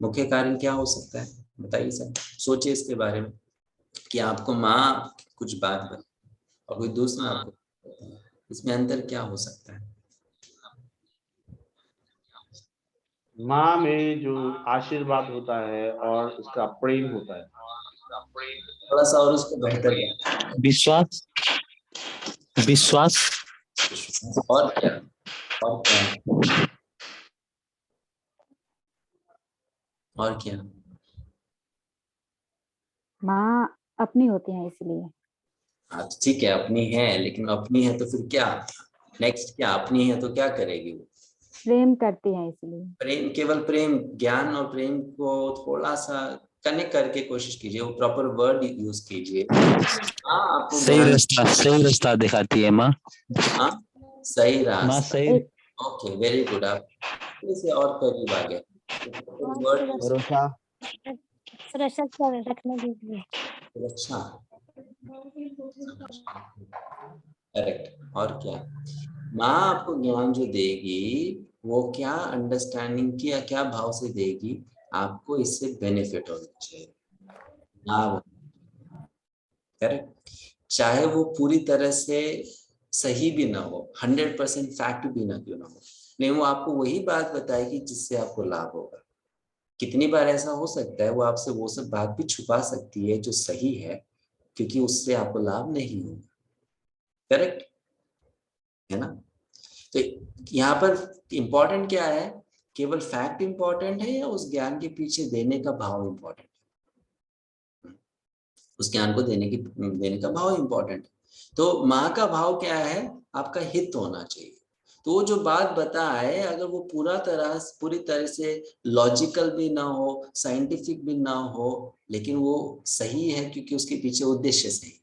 मुख्य कारण क्या हो सकता है बताइए सर, सोचिए इसके बारे में कि आपको माँ कुछ बात बताए और कोई दूसरा आपको इसमें अंतर क्या हो सकता है? माँ में जो आशीर्वाद होता है और उसका प्रेम होता है, थोड़ा सा और उसको बेहतर बनाएं। विश्वास, विश्वास और क्या, और क्या, और क्या? माँ अपनी होती हैं इसलिए। हाँ तो ठीक है, अपनी है, लेकिन अपनी है तो फिर क्या, नेक्स्ट क्या, अपनी है तो क्या करेगी वो? प्रेम करती हैं इसलिए। प्रेम, केवल प्रेम, ज्ञान और प्रेम को थोड़ा सा कनेक्ट करके कोशिश कीजिए, वो प्रॉपर वर्ड यूज कीजिए। हाँ आपको सही रास्ता दिखाती है माँ। हाँ सही माँ रास्ता, सही। Okay very good. आप इसे और करीब आ गए, वर्ड भरोसा सुरक्षा रखने के लिए। सुरक्षा, करेक्ट। और क्या, माँ आपको ज्ञान जो देगी वो क्या अंडरस्टैंडिंग की या क्या भाव से देगी, आपको इससे बेनिफिट होना चाहिए, लाभ, करेक्ट। चाहे वो पूरी तरह से सही भी ना हो, 100% फैक्ट भी ना क्यों ना हो, नहीं वो आपको वही बात बताएगी जिससे आपको लाभ होगा। कितनी बार ऐसा हो सकता है वो आपसे वो सब बात भी छुपा सकती है जो सही है, क्योंकि उससे आपको लाभ नहीं होगा, करेक्ट है ना। तो यहाँ पर इंपॉर्टेंट क्या है, केवल फैक्ट इंपॉर्टेंट है या उस ज्ञान के पीछे देने का भाव इंपॉर्टेंट है? उस ज्ञान को देने का भाव इंपॉर्टेंट है। तो माँ का भाव क्या है, आपका हित होना चाहिए। तो वो जो बात बताए अगर वो पूरी तरह से लॉजिकल भी ना हो, साइंटिफिक भी ना हो, लेकिन वो सही है क्योंकि उसके पीछे उद्देश्य सही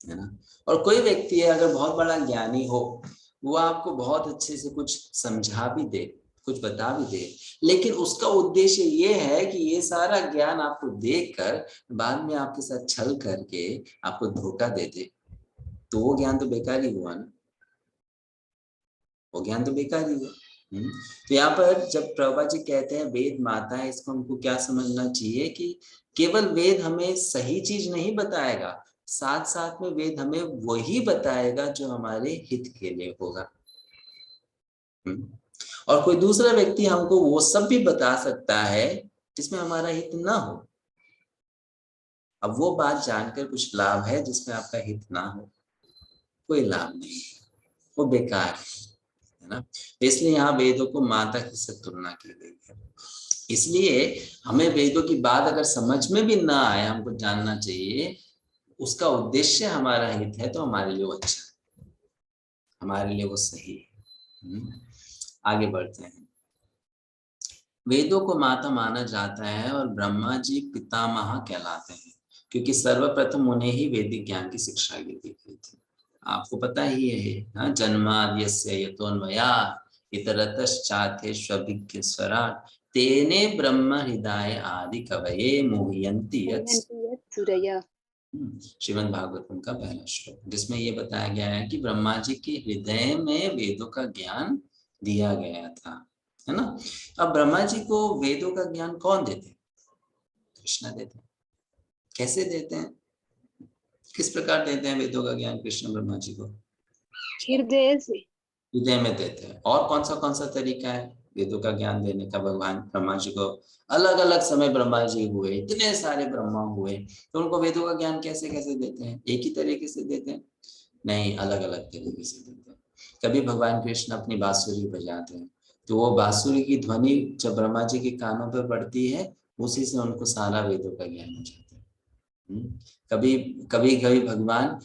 है ना। और कोई व्यक्ति है अगर बहुत बड़ा ज्ञानी हो, वो आपको बहुत अच्छे से कुछ समझा भी दे, कुछ बता भी दे, लेकिन उसका उद्देश्य ये है कि ये सारा ज्ञान आपको देकर बाद में आपके साथ छल करके आपको धोखा दे दे, तो वो ज्ञान तो बेकार ही हुआ ना, वो ज्ञान तो बेकार ही हुआ। तो यहाँ पर जब प्रभुपाद जी कहते हैं वेद माता है, इसको हमको क्या समझना चाहिए कि केवल वेद हमें सही चीज नहीं बताएगा, साथ साथ में वेद हमें वही बताएगा जो हमारे हित के लिए होगा। और कोई दूसरा व्यक्ति हमको वो सब भी बता सकता है जिसमें हमारा हित ना हो। अब वो बात जानकर कुछ लाभ है जिसमें आपका हित ना हो, कोई लाभ नहीं, वो बेकार है ना। इसलिए यहाँ वेदों को माता की से तुलना की गई है। इसलिए हमें वेदों की बात अगर समझ में भी ना आए, हमको जानना चाहिए उसका उद्देश्य हमारा हित है तो हमारे लिए वो अच्छा है, हमारे लिए वो सही है। आगे बढ़ते हैं। वेदों को माता माना जाता है और ब्रह्मा जी पितामह कहलाते हैं क्योंकि सर्वप्रथम उन्हें ही वैदिक ज्ञान की शिक्षा दी गई थी। आपको पता ही है, जन्माद्यस्य यतोन्मयात् इतरतश्चार्थेष्वभिज्ञ स्वराट् तेने ब्रह्म हृदय आदि कवये मुह्यन्ति यत्। श्रीमद् भागवतम का पहला श्लोक, जिसमें ये बताया गया है कि ब्रह्मा जी के हृदय में वेदों का ज्ञान दिया गया था, है ना। अब ब्रह्मा जी को वेदों का ज्ञान कौन देते हैं? कृष्ण देते हैं। कैसे देते हैं, किस प्रकार देते हैं वेदों का ज्ञान कृष्ण ब्रह्मा जी को? हृदय में देते हैं। और कौन सा तरीका है वेदों का ज्ञान देने का? भगवान ब्रह्मा जी को अलग अलग समय ब्रह्मा जी हुए, इतने सारे ब्रह्मा हुए, तो उनको वेदों का ज्ञान कैसे कैसे देते हैं? एक ही तरीके से देते हैं? नहीं, अलग अलग तरीके से देते हैं। कभी भगवान कृष्ण अपनी बांसुरी बजाते हैं, तो वो बांसुरी की ध्वनि जब ब्रह्मा जी के कानों पर पड़ती है, उसी से उनको सारा वेदों का ज्ञान हो जाता है। कभी कभी कभी भगवान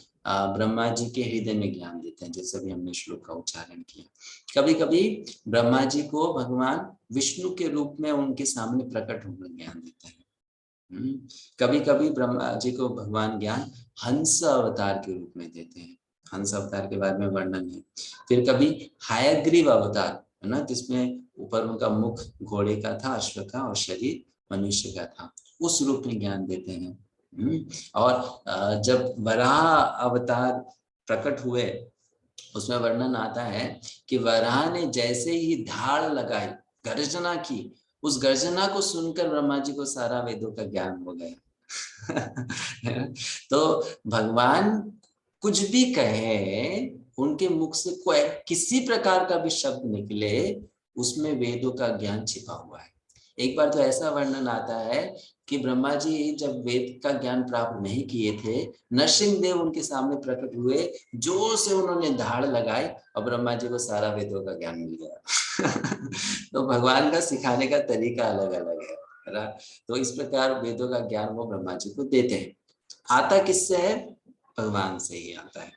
ब्रह्मा जी के हृदय में ज्ञान देते हैं, जैसे भी हमने श्लोक का उच्चारण किया। कभी कभी ब्रह्मा जी को भगवान विष्णु के रूप में उनके सामने प्रकट होकर ज्ञान देते हैं। कभी कभी ब्रह्मा जी को भगवान ज्ञान हंस अवतार के रूप में देते हैं, हंस अवतार के बारे में वर्णन है। फिर कभी हयग्रीव अवतार है ना, जिसमें ऊपर उनका मुख घोड़े का था, अश्व का, और शरीर मनुष्य का था, उस रूप में ज्ञान देते हैं। और जब वराह अवतार प्रकट हुए, उसमें वर्णन आता है कि वराह ने जैसे ही धाड़ लगाई, गर्जना की, उस गर्जना को सुनकर ब्रह्मा जी को सारा वेदों का ज्ञान हो गया। तो भगवान कुछ भी कहे, उनके मुख से कोई किसी प्रकार का भी शब्द निकले उसमें वेदों का ज्ञान छिपा हुआ है। एक बार तो ऐसा वर्णन आता है कि ब्रह्मा जी जब वेद का ज्ञान प्राप्त नहीं किए थे, नरसिंह देव उनके सामने प्रकट हुए, जोर से उन्होंने धाड़ लगाई और ब्रह्मा जी को सारा वेदों का ज्ञान मिल गया। तो भगवान का सिखाने का तरीका अलग अलग है। तो इस प्रकार वेदों का ज्ञान वो ब्रह्मा जी को देते हैं। आता किससे है? भगवान से ही आता है।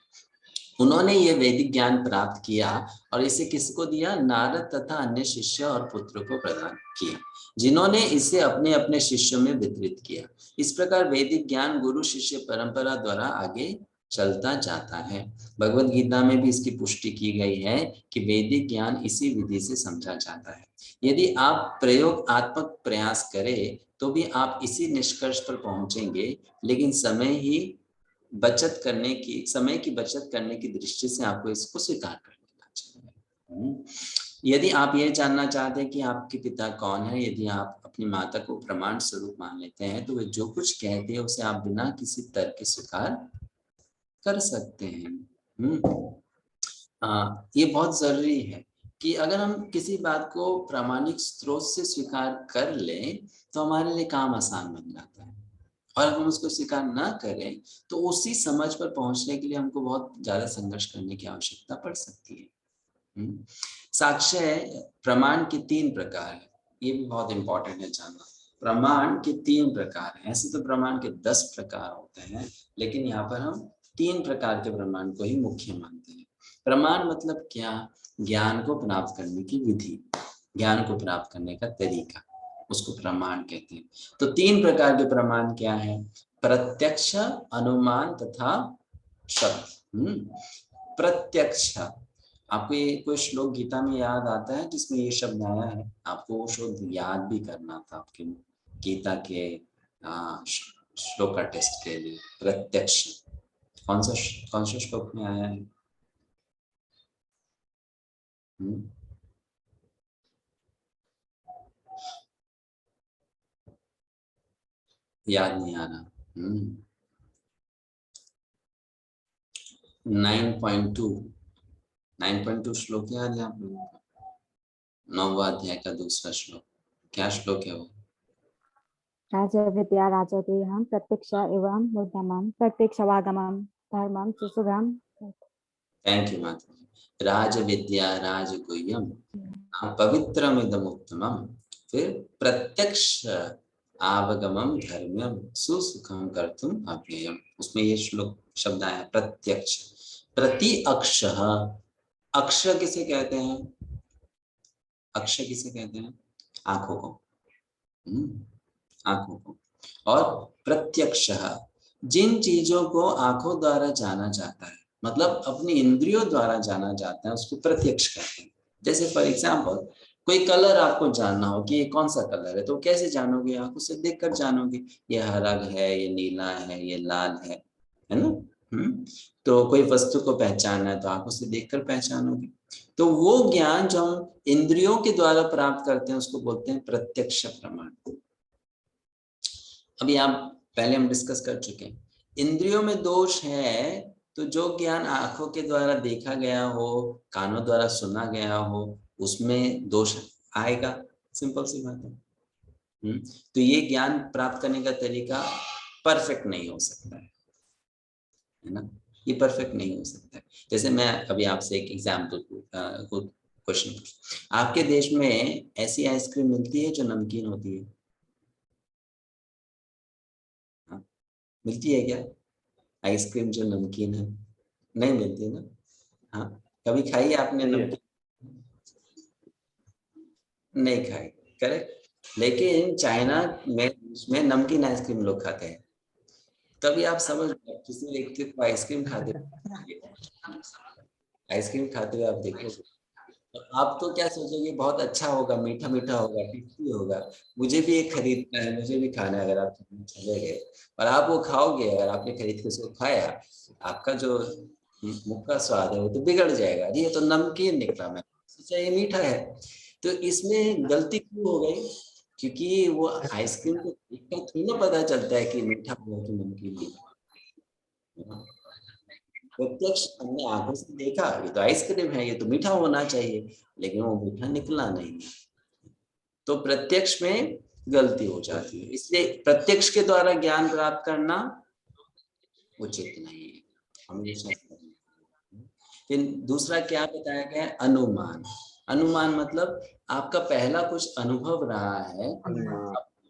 उन्होंने ये वैदिक ज्ञान प्राप्त किया और इसे किसको दिया? नारद तथा अन्य शिष्य और पुत्र को प्रदान किया, जिन्होंने इसे अपने अपने शिष्यों में वितरित किया। इस प्रकार वैदिक ज्ञान गुरु शिष्य परंपरा द्वारा आगे चलता जाता है। भगवत गीता में भी इसकी पुष्टि की गई है कि वैदिक ज्ञान इसी विधि से समझा जाता है। यदि आप प्रयोगात्मक प्रयास करें तो भी आप इसी निष्कर्ष पर पहुंचेंगे, लेकिन समय की बचत करने की दृष्टि से आपको इसको स्वीकार कर लेना चाहिए। यदि आप ये जानना चाहते हैं कि आपके पिता कौन है, यदि आप अपनी माता को प्रमाण स्वरूप मान लेते हैं तो वे जो कुछ कहते हैं उसे आप बिना किसी तर्क के स्वीकार कर सकते हैं। ये बहुत जरूरी है कि अगर हम किसी बात को प्रामाणिक स्रोत से स्वीकार कर लें तो हमारे लिए काम आसान बन जाता है, और हम उसको स्वीकार ना करें तो उसी समझ पर पहुंचने के लिए हमको बहुत ज्यादा संघर्ष करने की आवश्यकता पड़ सकती है। साक्ष्य प्रमाण के 3 प्रकार है, ये भी बहुत इंपॉर्टेंट है जानना। प्रमाण के 3 प्रकार हैं। ऐसे तो प्रमाण के 10 प्रकार होते हैं, लेकिन यहाँ पर हम 3 प्रकार के प्रमाण को ही मुख्य मानते हैं। प्रमाण मतलब क्या? ज्ञान को प्राप्त करने की विधि, ज्ञान को प्राप्त करने का तरीका, उसको प्रमाण कहते हैं। तो 3 प्रकार के प्रमाण क्या है? प्रत्यक्ष, अनुमान तथा शब्द। प्रत्यक्ष, आपको ये कोई श्लोक गीता में याद आता है जिसमें ये शब्द आया है? आपको वो शब्द याद भी करना था आपके गीता के श्लोक का टेस्ट के लिए। प्रत्यक्ष कौन सा श्लोक में आया है? याद नहीं आ रहा। 9.2 श्लोक याद है आप लोगों को? 9वां अध्याय का दूसरा श्लोक, क्या श्लोक है वो? राजा विद्या राजा देहम प्रत्यक्ष एवं मुद्दमम प्रत्यक्षवागमम धर्मम सुसुधम। थैंक यू माता। राज विद्या राज गुह्यम पवित्रमिदमुत्तमम, फिर प्रत्यक्ष आवागमम धर्म्यम सुसुखम कर्तुम अव्ययम। उसमें ये श्लोक शब्द आया प्रत्यक्ष। प्रति अक्ष, अक्ष किसे कहते हैं? अक्ष किसे कहते हैं? आंखों को, आंखों को। और प्रत्यक्ष, जिन चीजों को आंखों द्वारा जाना जाता है, मतलब अपनी इंद्रियों द्वारा जाना जाता है, उसको प्रत्यक्ष कहते हैं। जैसे फॉर एग्जाम्पल कोई कलर आपको जानना हो कि ये कौन सा कलर है, तो कैसे जानोगे? आंखों से देखकर जानोगे, ये हरा है, ये नीला है, ये लाल है ना? तो कोई वस्तु को पहचानना है तो आंखों से देखकर पहचानोगे। तो वो ज्ञान जो हम इंद्रियों के द्वारा प्राप्त करते हैं उसको बोलते हैं प्रत्यक्ष प्रमाण। अभी आप पहले हम डिस्कस कर चुके हैं, इंद्रियों में दोष है तो जो ज्ञान आंखों के द्वारा देखा गया हो, कानों द्वारा सुना गया हो, उसमें दोष आएगा। सिंपल सी बात है। तो ये ज्ञान प्राप्त करने का तरीका परफेक्ट नहीं हो सकता है ना? ये परफेक्ट नहीं हो सकता है। जैसे मैं अभी आपसे एक एग्जाम्पल क्वेश्चन, आपके देश में ऐसी आइसक्रीम मिलती है जो नमकीन होती है? मिलती है क्या आइसक्रीम जो नमकीन है? नहीं मिलती ना? हाँ, कभी खाई आपने नमकीन? नहीं खाई, करेक्ट। लेकिन चाइना में नमकीन आइसक्रीम लोग खाते हैं। कभी आप समझ, किसी व्यक्ति को आइसक्रीम खाते हुए आप देखोगे तो आप तो क्या सोचोगे? बहुत अच्छा होगा, मीठा मीठा होगा, टेस्टी होगा, मुझे भी एक खरीदना है, मुझे भी खाना है। अगर आप चले गए और आप वो खाओगे, अगर आपने खरीद के उसको खाया, आपका जो मुख का स्वाद है वो तो बिगड़ जाएगा। ये तो नमकीन निकला, मैं सोचा ये मीठा है। तो इसमें गलती क्यों हो गई? क्योंकि वो आइसक्रीम को देखकर थोड़ी ना पता चलता है कि मीठा होगा कि नमकीन होगा। प्रत्यक्ष हमने आंखों से देखा, ये तो आइसक्रीम है, ये तो मीठा होना चाहिए, लेकिन वो मीठा निकला नहीं। तो प्रत्यक्ष में गलती हो जाती है, इसलिए प्रत्यक्ष के द्वारा ज्ञान प्राप्त करना उचित नहीं है, हमेशा। फिर दूसरा क्या बताया गया है? अनुमान। अनुमान मतलब आपका पहला कुछ अनुभव रहा है,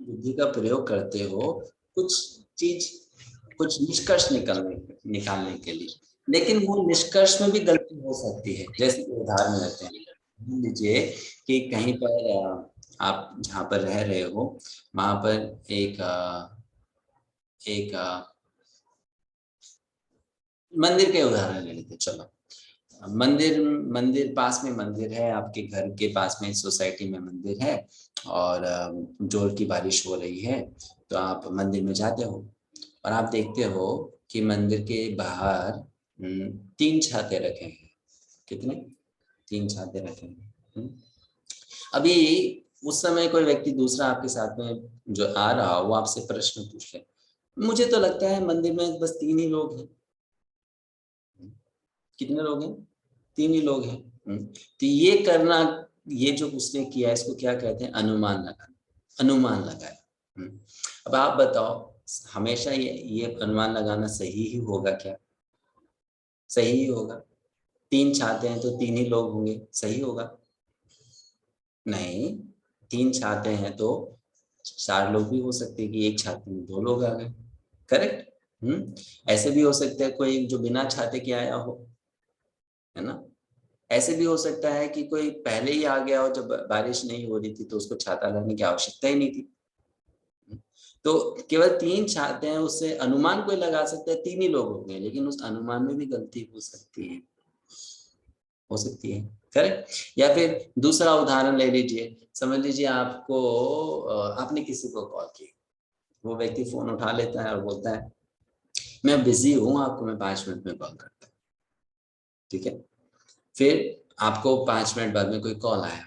बुद्धि का प्रयोग करते हो कुछ निष्कर्ष निकालने के लिए, लेकिन वो निष्कर्ष में भी गलती हो सकती है। जैसे उदाहरण लेते हैं, मान लीजिए कि कहीं पर आप जहाँ पर रह रहे हो वहां पर एक मंदिर के उदाहरण ले लेते, चलो। मंदिर पास में मंदिर है, आपके घर के पास में सोसाइटी में मंदिर है, और जोर की बारिश हो रही है, तो आप मंदिर में जाते हो और आप देखते हो कि मंदिर के बाहर 3 छाते रखे हैं। कितने? 3 छाते रखे हैं। अभी उस समय कोई व्यक्ति दूसरा आपके साथ में जो आ रहा हो, वो आपसे प्रश्न पूछे, मुझे तो लगता है मंदिर में बस 3 ही लोग हैं। कितने लोग हैं? 3 ही लोग हैं। तो ये करना, ये जो उसने किया, इसको क्या कहते हैं? अनुमान लगाना। अनुमान लगाया। अब आप बताओ, हमेशा ये अनुमान लगाना सही ही होगा क्या? सही ही होगा। 3 छाते हैं तो 3 ही लोग होंगे, सही होगा? नहीं, 3 छाते हैं तो 4 लोग भी हो सकते हैं कि एक छाते में 2 लोग आ गए। करेक्ट। ऐसे भी हो सकता है कोई जो बिना छाते के आया हो, है ना। ऐसे भी हो सकता है कि कोई पहले ही आ गया हो, जब बारिश नहीं हो रही थी तो उसको छाता लाने की आवश्यकता ही नहीं थी। तो केवल 3 छाते हैं, उससे अनुमान कोई लगा सकता है 3 ही लोग हो गए, लेकिन उस अनुमान में भी गलती हो सकती है, करेक्ट। या फिर दूसरा उदाहरण ले लीजिए, समझ लीजिए आपने किसी को कॉल की, वो व्यक्ति फोन उठा लेता है और बोलता है मैं बिजी हूँ, आपको मैं 5 मिनट में कॉल करता हूँ। ठीक है, फिर आपको 5 मिनट बाद में कोई कॉल आया,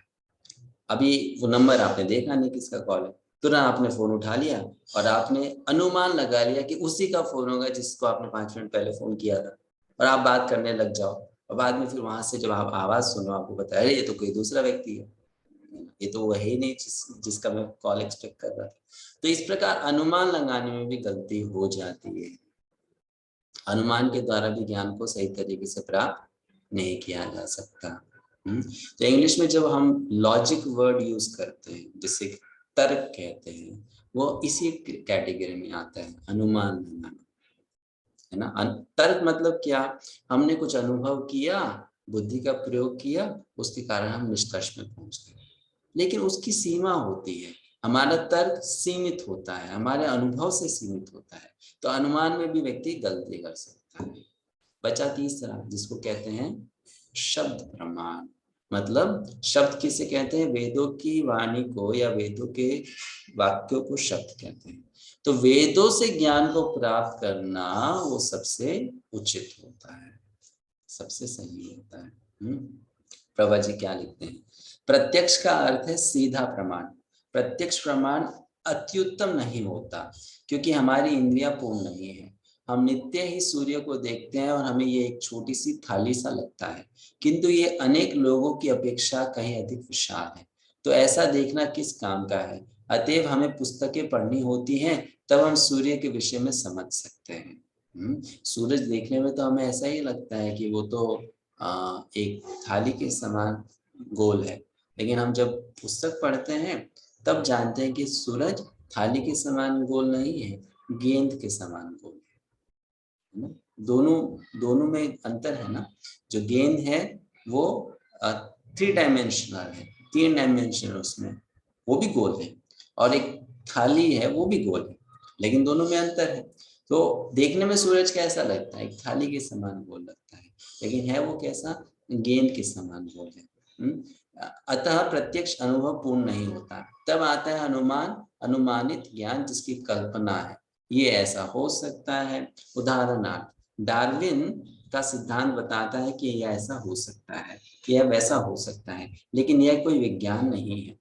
अभी वो नंबर आपने देखा नहीं किसका कॉल है, तुरंत आपने फोन उठा लिया और आपने अनुमान लगा लिया कि उसी का फोन होगा जिसको आपने 5 मिनट पहले फोन किया था, और आप बात करने लग जाओ, और बाद में फिर वहां से जब आप आवाज सुनो, आपको बताया ये तो कोई दूसरा व्यक्ति है, ये तो वो है ही नहीं जिसका मैं कॉल एक्सपेक्ट कर रहा था। तो इस प्रकार अनुमान लगाने में भी गलती हो जाती है। अनुमान के द्वारा भी ज्ञान को सही तरीके से प्राप्त नहीं किया जा सकता। तो इंग्लिश में जब हम लॉजिक वर्ड यूज करते हैं, जिसे तर्क कहते हैं, वो इसी कैटेगरी में आता है, अनुमान लगाना, है ना। तर्क मतलब क्या? हमने कुछ अनुभव किया, बुद्धि का प्रयोग किया, उसके कारण हम निष्कर्ष में पहुंच गए, लेकिन उसकी सीमा होती है। हमारा तर्क सीमित होता है, हमारे अनुभव से सीमित होता है, तो अनुमान में भी व्यक्ति गलती कर सकता है। बचा तीसरा, जिसको कहते हैं शब्द प्रमाण। मतलब शब्द किसे कहते हैं? वेदों की वाणी को या वेदों के वाक्यों को शब्द कहते हैं। तो वेदों से ज्ञान को प्राप्त करना वो सबसे उचित होता है, सबसे सही होता है। प्रभा जी क्या लिखते हैं? प्रत्यक्ष का अर्थ है सीधा प्रमाण। प्रत्यक्ष प्रमाण अत्युत्तम नहीं होता, क्योंकि हमारी इंद्रियां पूर्ण नहीं है। हम नित्य ही सूर्य को देखते हैं और हमें ये एक छोटी सी थाली सा लगता है, किंतु ये अनेक लोगों की अपेक्षा कहीं अधिक विशाल है। तो ऐसा देखना किस काम का है? अतएव हमें पुस्तकें पढ़नी होती हैं, तब हम सूर्य के विषय में समझ सकते हैं। सूरज देखने में तो हमें ऐसा ही लगता है कि वो तो एक थाली के समान गोल है, लेकिन हम जब पुस्तक पढ़ते हैं तब जानते हैं कि सूरज थाली के समान गोल नहीं है, गेंद के समान गोल है ना। दोनों में अंतर है ना। जो गेंद है वो 3 डायमेंशनल है, 3 डायमेंशनल उसमें, वो भी गोल है, और एक थाली है वो भी गोल है, लेकिन दोनों में अंतर है। तो देखने में सूरज कैसा लगता है? एक थाली के समान गोल लगता है, लेकिन है वो कैसा? गेंद के समान गोल है। अतः प्रत्यक्ष अनुभव पूर्ण नहीं होता, तब आता है अनुमान, अनुमानित ज्ञान जिसकी कल्पना है, ये ऐसा हो सकता है। उदाहरणार्थ डार्विन का सिद्धांत बताता है कि यह ऐसा हो सकता है, यह वैसा हो सकता है, लेकिन यह कोई विज्ञान नहीं है।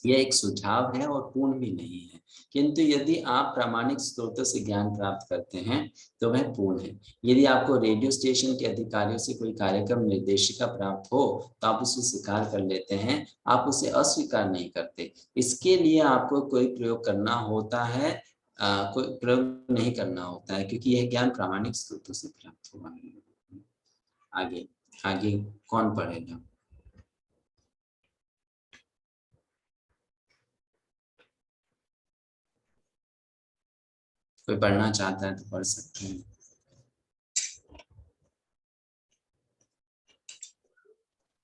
यह एक सुझाव है और पूर्ण भी नहीं है, किंतु यदि आप प्रामाणिक स्रोतों से ज्ञान प्राप्त करते हैं तो वह पूर्ण है। यदि आपको रेडियो स्टेशन के अधिकारियों से कोई कार्यक्रम निर्देशिका प्राप्त हो तो आप उसे स्वीकार कर लेते हैं, आप उसे अस्वीकार नहीं करते। इसके लिए आपको कोई प्रयोग करना होता है, कोई प्रयोग नहीं करना होता है, क्योंकि यह ज्ञान प्रामाणिक स्रोतों से प्राप्त हुआ है। आगे आगे कौन पढ़ेगा? कोई पढ़ना चाहता है तो पढ़ सकते हैं।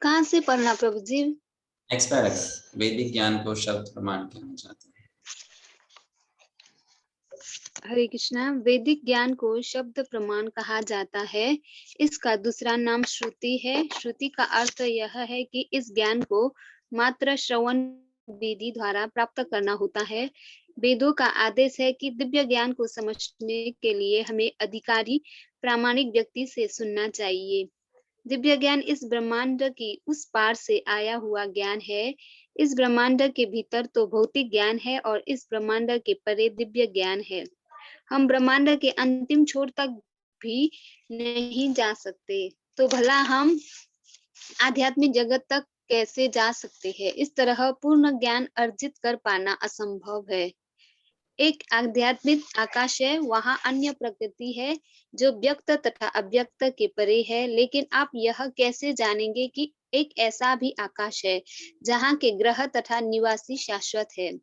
कहाँ से पढ़ना प्रभु जी? नेक्स्ट पैराग्राफ, वैदिक ज्ञान को शब्द प्रमाण कहना चाहते हैं। हरे कृष्णा। वैदिक ज्ञान को शब्द प्रमाण कहा जाता है। इसका दूसरा नाम श्रुति है। श्रुति का अर्थ यह है कि इस ज्ञान को मात्र श्रवण विधि द्वारा प्राप्त करना होता है। वेदों का आदेश है कि दिव्य ज्ञान को समझने के लिए हमें अधिकारी प्रामाणिक व्यक्ति से सुनना चाहिए। दिव्य ज्ञान इस ब्रह्मांड की उस पार से आया हुआ ज्ञान है। इस ब्रह्मांड के भीतर तो भौतिक ज्ञान है और इस ब्रह्मांड के परे दिव्य ज्ञान है। हम ब्रह्मांड के अंतिम छोर तक भी नहीं जा सकते, तो भला हम आध्यात्मिक जगत तक कैसे जा सकते हैं? इस तरह पूर्ण ज्ञान अर्जित कर पाना असंभव है। एक आध्यात्मिक आकाश है, वहां अन्य प्रकृति है जो व्यक्त तथा अव्यक्त के परे है। लेकिन आप यह कैसे जानेंगे कि एक ऐसा भी आकाश है जहां के ग्रह तथा निवासी शाश्वत है?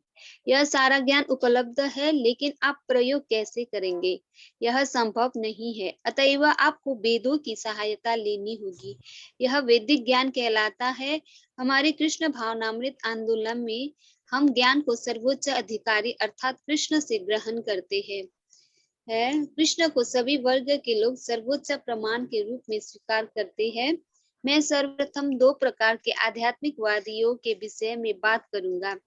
यह सारा ज्ञान उपलब्ध है, लेकिन आप प्रयोग कैसे करेंगे? यह संभव नहीं है। अतएव आपको वेदों की सहायता लेनी होगी। यह वैदिक ज्ञान कहलाता है। हमारे कृष्ण भावनामृत आंदोलन में हम ज्ञान को सर्वोच्च अधिकारी अर्थात कृष्ण से ग्रहण करते हैं। कृष्ण को सभी वर्ग के लोग सर्वोच्च प्रमाण के रूप में स्वीकार करते हैं। मैं सर्वप्रथम दो प्रकार के आध्यात्मिकवादियों के विषय में बात करूंगा।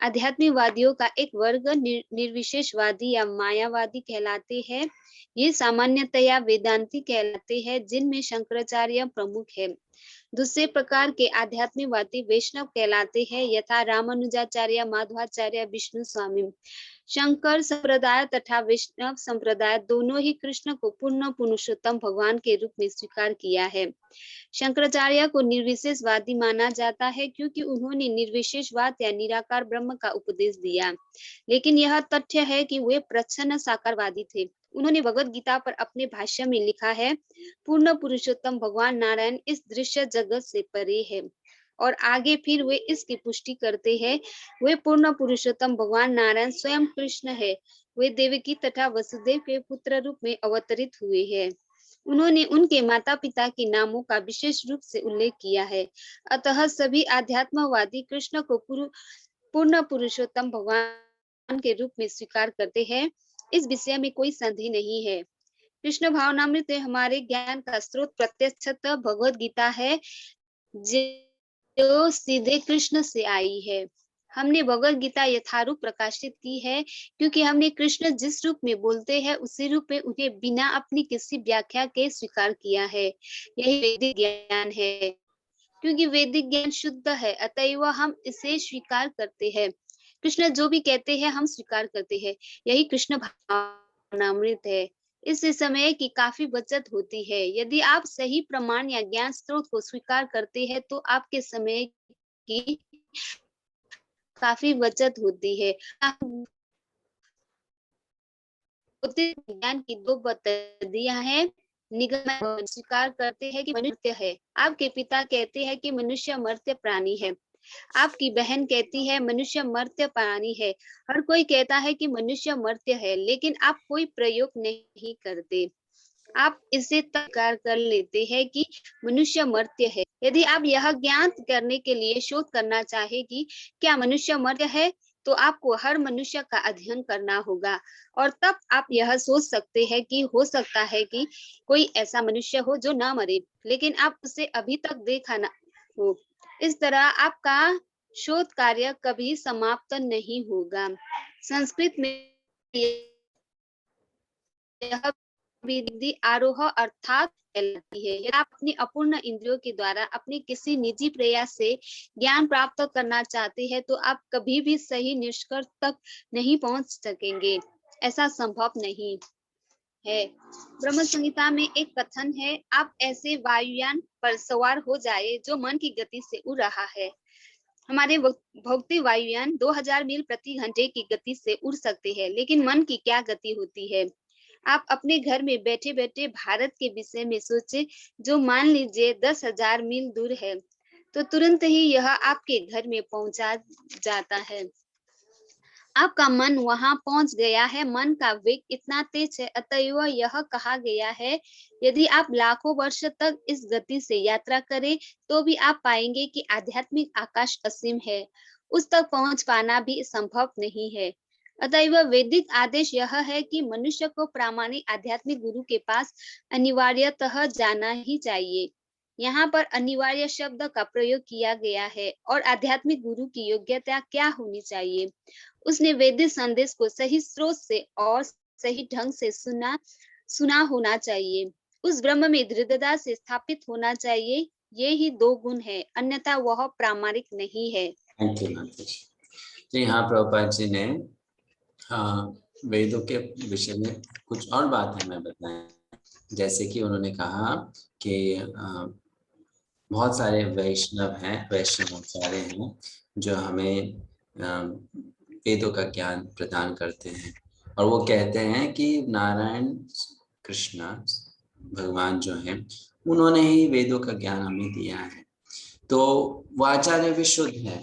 आध्यात्मिकवादियों का एक वर्ग निर्विशेषवादी या मायावादी कहलाते हैं। ये सामान्यतया वेदांती कहलाते हैं, जिनमें शंकराचार्य प्रमुख है। दूसरे प्रकार के आध्यात्मिकवादी वैष्णव कहलाते हैं, यथा रामानुजाचार्य, माधवाचार्य, विष्णु स्वामी। शंकर संप्रदाय तथा वैष्णव संप्रदाय दोनों ही कृष्ण को पूर्ण पुरुषोत्तम भगवान के रूप में स्वीकार किया है। शंकराचार्य को निर्विशेषवादी माना जाता है क्योंकि उन्होंने निर्विशेषवाद या निराकार ब्रह्म का उपदेश दिया, लेकिन यह तथ्य है कि वे प्रच्छन्न साकारवादी थे। उन्होंने भगवत गीता पर अपने भाष्य में लिखा है, पूर्ण पुरुषोत्तम भगवान नारायण इस दृश्य जगत से परे है। और आगे फिर वे इसकी पुष्टि करते हैं, वे पूर्ण पुरुषोत्तम भगवान नारायण स्वयं कृष्ण है। वे देवकी तथा वसुदेव के पुत्र रूप में अवतरित हुए हैं। उन्होंने उनके माता पिता के नामों का विशेष रूप से उल्लेख किया है। अतः सभी आध्यात्मवादी कृष्ण को पूर्ण पुरुषोत्तम भगवान के रूप में स्वीकार करते हैं। इस विषय में कोई संदेह नहीं है। कृष्ण भावनामृत हमारे ज्ञान का स्रोत प्रत्यक्षतः भगवत गीता है, जो सीधे कृष्ण से आई है। हमने भगवत गीता यथारूप प्रकाशित की है, क्योंकि हमने कृष्ण जिस रूप में बोलते हैं उसी रूप में उन्हें बिना अपनी किसी व्याख्या के स्वीकार किया है। यही वैदिक ज्ञान है। क्योंकि वैदिक ज्ञान शुद्ध है, अतएव हम इसे स्वीकार करते हैं। कृष्ण जो भी कहते हैं हम स्वीकार करते हैं। यही कृष्ण भावनामृत है। इस समय की काफी बचत होती है। यदि आप सही प्रमाण या ज्ञान स्रोत को स्वीकार करते हैं तो आपके समय की काफी बचत होती है। ज्ञान की दो पद्धतियां हैं। निगम स्वीकार करते हैं कि मनुष्य है। आपके पिता कहते हैं कि मनुष्य मर्त्य प्राणी है। आपकी बहन कहती है मनुष्य मर्त्य प्राणी है। हर कोई कहता है कि मनुष्य मर्त्य है, लेकिन आप कोई प्रयोग नहीं करते। आप इसे स्वीकार कर लेते हैं कि मनुष्य मर्त्य है। यदि आप यह ज्ञात करने के लिए शोध करना चाहे कि क्या मनुष्य मर्त्य है, तो आपको हर मनुष्य का अध्ययन करना होगा, और तब आप यह सोच सकते हैं कि हो सकता है कि कोई ऐसा मनुष्य हो जो ना मरे, लेकिन आप उसे अभी तक देखा ना हो। इस तरह आपका शोध कार्य कभी समाप्त नहीं होगा। संस्कृत में यह विधि आरोह अर्थात कहलाती है। यदि आप अपनी अपूर्ण इंद्रियों के द्वारा अपने किसी निजी प्रयास से ज्ञान प्राप्त करना चाहते हैं तो आप कभी भी सही निष्कर्ष तक नहीं पहुंच सकेंगे। ऐसा संभव नहीं है। ब्रह्म संहिता में एक कथन है, आप ऐसे वायुयान पर सवार हो जाए जो मन की गति से उड़ रहा है। हमारे भौतिक वायुयान 2000 मील प्रति घंटे की गति से उड़ सकते हैं, लेकिन मन की क्या गति होती है? आप अपने घर में बैठे बैठे भारत के विषय में सोचे, जो मान लीजिए 10,000 मील दूर है, तो तुरंत ही यह आपके घर में पहुंचा जाता है। आपका मन वहां पहुंच गया है। मन का वेग इतना तेज है, अतएव यह कहा गया है, यदि आप लाखों वर्ष तक इस गति से यात्रा करें तो भी आप पाएंगे कि आध्यात्मिक आकाश असीम है। उस तक पहुंच पाना भी संभव नहीं है। अतएव वैदिक आदेश यह है कि मनुष्य को प्रामाणिक आध्यात्मिक गुरु के पास अनिवार्यतः जाना ही चाहिए। यहाँ पर अनिवार्य शब्द का प्रयोग किया गया है। और आध्यात्मिक गुरु की योग्यता क्या होनी चाहिए? उसने वैदिक संदेश को सही स्रोत से और सही ढंग से सुना होना चाहिए। उस ब्रह्म में दृढ़ता से स्थापित होना चाहिए। ये ही दो गुण है, अन्यथा वह प्रामाणिक नहीं है। थैंक यू माता जी। तो यहाँ प्रभुपाद जी ने वेदों के विषय में कुछ और बात हमें बताएं। जैसे कि उन्होंने कहा कि बहुत सारे वैष्णवाचार्य हैं जो हमें वेदों का ज्ञान प्रदान करते हैं, और वो कहते हैं कि नारायण कृष्ण भगवान जो हैं उन्होंने ही वेदों का ज्ञान हमें दिया है। तो वो आचार्य भी शुद्ध है,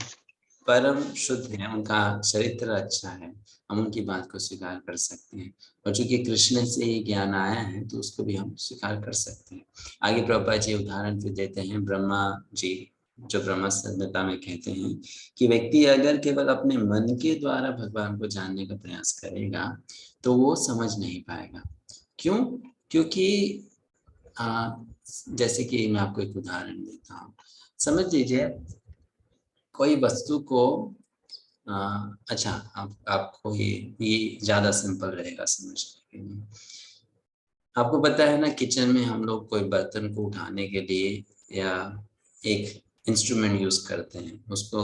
परम शुद्ध है, उनका चरित्र अच्छा है, हम उनकी बात को स्वीकार कर सकते हैं। और चूंकि कृष्ण से ही ज्ञान आया है तो उसको भी हम स्वीकार कर सकते हैं। आगे प्रभुपाद जी उदाहरण फिर देते हैं। ब्रह्मा जी जो ब्रह्म संहिता में कहते हैं कि व्यक्ति अगर केवल अपने मन के द्वारा भगवान को जानने का प्रयास करेगा तो वो समझ नहीं पाएगा। क्यों? क्योंकि जैसे कि मैं आपको एक उदाहरण देता हूँ। समझ लीजिए कोई वस्तु को अच्छा, आपको ये ज्यादा सिंपल रहेगा समझने के लिए। आपको पता है ना, किचन में हम लोग कोई बर्तन को उठाने के लिए या एक इंस्ट्रूमेंट यूज करते हैं, उसको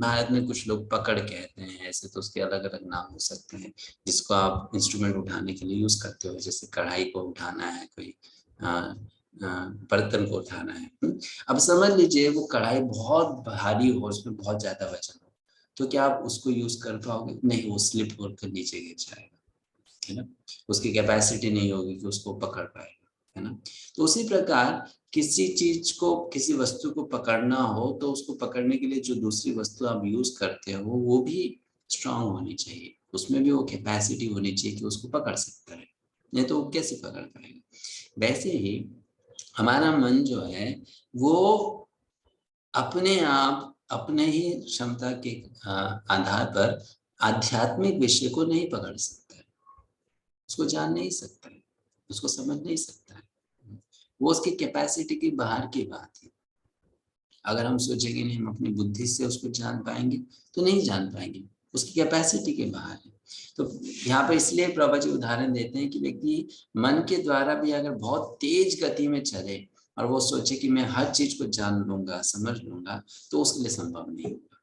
भारत में कुछ लोग पकड़ कहते हैं, ऐसे तो उसके अलग अलग नाम हो सकते हैं जिसको आप इंस्ट्रूमेंट उठाने के लिए यूज करते हो। जैसे कढ़ाई को उठाना है, कोई बर्तन को उठाना है। अब समझ लीजिए वो कढ़ाई बहुत भारी हो, उसमें बहुत ज्यादा वजन हो, तो क्या आप उसको यूज कर पाओगे? नहीं, वो स्लिप होकर नीचे गिर जाएगा, है ना। उसकी कैपेसिटी नहीं होगी कि उसको पकड़ पाएगा, है ना। तो उसी प्रकार किसी चीज को, किसी वस्तु को पकड़ना हो तो उसको पकड़ने के लिए जो दूसरी वस्तु आप यूज करते हो वो भी स्ट्रांग होनी चाहिए, उसमें भी वो कैपेसिटी होनी चाहिए कि उसको पकड़ सकता है, नहीं तो वो कैसे पकड़ पाएगा। वैसे ही हमारा मन जो है वो अपने आप अपने ही क्षमता के आधार पर आध्यात्मिक विषय को नहीं पकड़ सकता है, उसको जान नहीं सकता है, उसको समझ नहीं सकता है। वो उसकी कैपेसिटी के बाहर की बात है। अगर हम सोचेंगे नहीं हम अपनी बुद्धि से उसको जान पाएंगे तो नहीं जान पाएंगे, उसकी कैपेसिटी के बाहर है। तो यहाँ पर इसलिए प्रभा जी उदाहरण देते हैं कि व्यक्ति मन के द्वारा भी अगर बहुत तेज गति में चले और वो सोचे कि मैं हर चीज को जान लूंगा, समझ लूंगा, तो उसके लिए संभव नहीं होगा।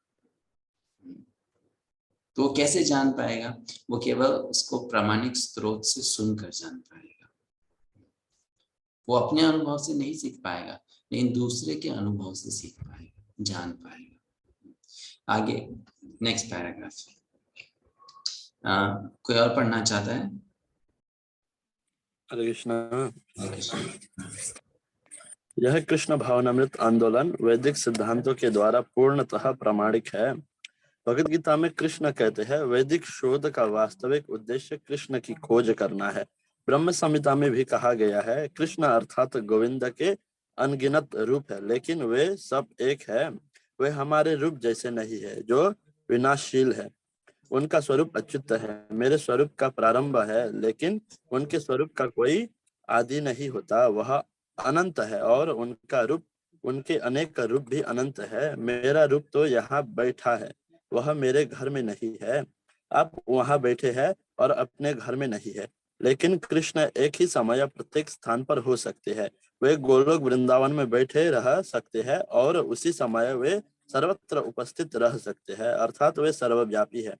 तो वो कैसे जान पाएगा? वो केवल उसको प्रामाणिक स्रोत से सुनकर जान पाएगा। वो अपने अनुभव से नहीं सीख पाएगा, लेकिन दूसरे के अनुभव से सीख पाएगा, जान पाएगा। आगे नेक्स्ट पैराग्राफ। कोई और पढ़ना चाहता है? हरे कृष्णा। यह कृष्ण भावनामृत आंदोलन वैदिक सिद्धांतों के द्वारा पूर्णतः प्रामाणिक है। भगवद गीता में कृष्ण कहते हैं, वैदिक शोध का वास्तविक उद्देश्य कृष्ण की खोज करना है। ब्रह्म संहिता में भी कहा गया है, कृष्ण अर्थात गोविंद के अनगिनत रूप है, लेकिन वे सब एक है। वे हमारे रूप जैसे नहीं है जो विनाशशील है। उनका स्वरूप अच्युत है। मेरे स्वरूप का प्रारंभ है, लेकिन उनके स्वरूप का कोई आदि नहीं होता। वह अनंत है और उनका रूप, उनके अनेक रूप भी अनंत है। मेरा रूप तो यहाँ बैठा है, वह मेरे घर में नहीं है। आप वहाँ बैठे हैं और अपने घर में नहीं है। लेकिन कृष्ण एक ही समय प्रत्येक स्थान पर हो सकते हैं। वे गोलोक वृंदावन में बैठे रह सकते हैं और उसी समय वे सर्वत्र उपस्थित रह सकते हैं, अर्थात वे सर्वव्यापी है।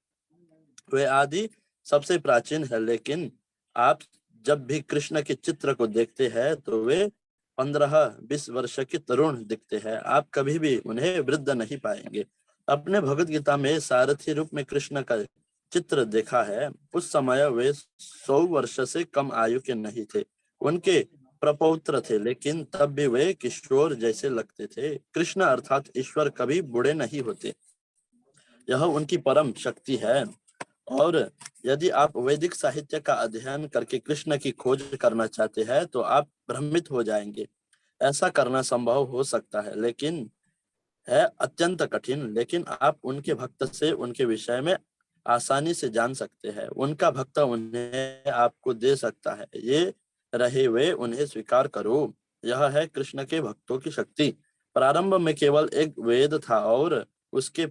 वे आदि सबसे प्राचीन है, लेकिन आप जब भी कृष्ण के चित्र को देखते हैं तो वे 15-20 वर्ष के तरुण दिखते हैं। आप कभी भी उन्हें वृद्ध नहीं पाएंगे। अपने भगवत गीता में सारथी रूप में कृष्ण का चित्र देखा है। उस समय वे 100 वर्ष से कम आयु के नहीं थे। उनके प्रपौत्र थे, लेकिन तब भी वे किशोर जैसे लगते थे। कृष्ण अर्थात ईश्वर कभी बूढ़े नहीं होते, यह उनकी परम शक्ति है। और यदि आप वैदिक साहित्य का अध्ययन करके कृष्ण की खोज करना चाहते हैं तो आप भ्रमित हो जाएंगे। ऐसा करना संभव हो सकता है, लेकिन है अत्यंत कठिन। लेकिन आप उनके भक्त से उनके विषय में आसानी से जान सकते हैं। उनका भक्त उन्हें आपको दे सकता है। ये रहे वे, उन्हें स्वीकार करो। यह है कृष्ण के भक्तों की शक्ति। प्रारंभ में केवल एक वेद था और उसके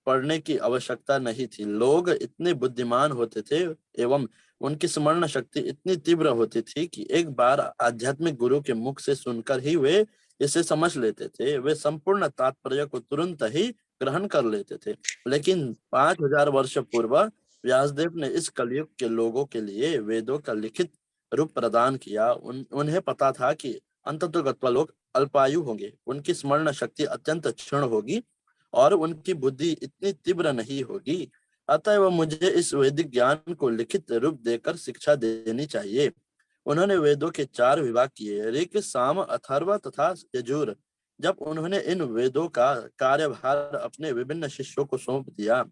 पढ़ने की आवश्यकता नहीं थी। लोग इतने बुद्धिमान होते थे एवं उनकी स्मरण शक्ति इतनी तीव्र होती थी कि एक बार आध्यात्मिक गुरु के मुख से सुनकर ही वे इसे समझ लेते थे। वे संपूर्ण तात्पर्य को तुरंत ही ग्रहण कर लेते थे। लेकिन 5000 वर्ष पूर्व व्यासदेव ने इस कलयुग के लोगों के लिए वेदों का लिखित रूप प्रदान किया। उन्हें पता था कि अंततोगत्वा लोग अल्पायु होंगे, उनकी स्मरण शक्ति अत्यंत क्षीण होगी और उनकी बुद्धि इतनी तीव्र नहीं होगी। अतः मुझे इस वैदिक ज्ञान को लिखित रूप देकर शिक्षा देनी चाहिए। उन्होंने वेदों के 4 विभाग किए, ऋक, साम, अथर्व तथा यजुर। जब उन्होंने इन वेदों का कार्यभार अपने विभिन्न शिष्यों को सौंप दिया,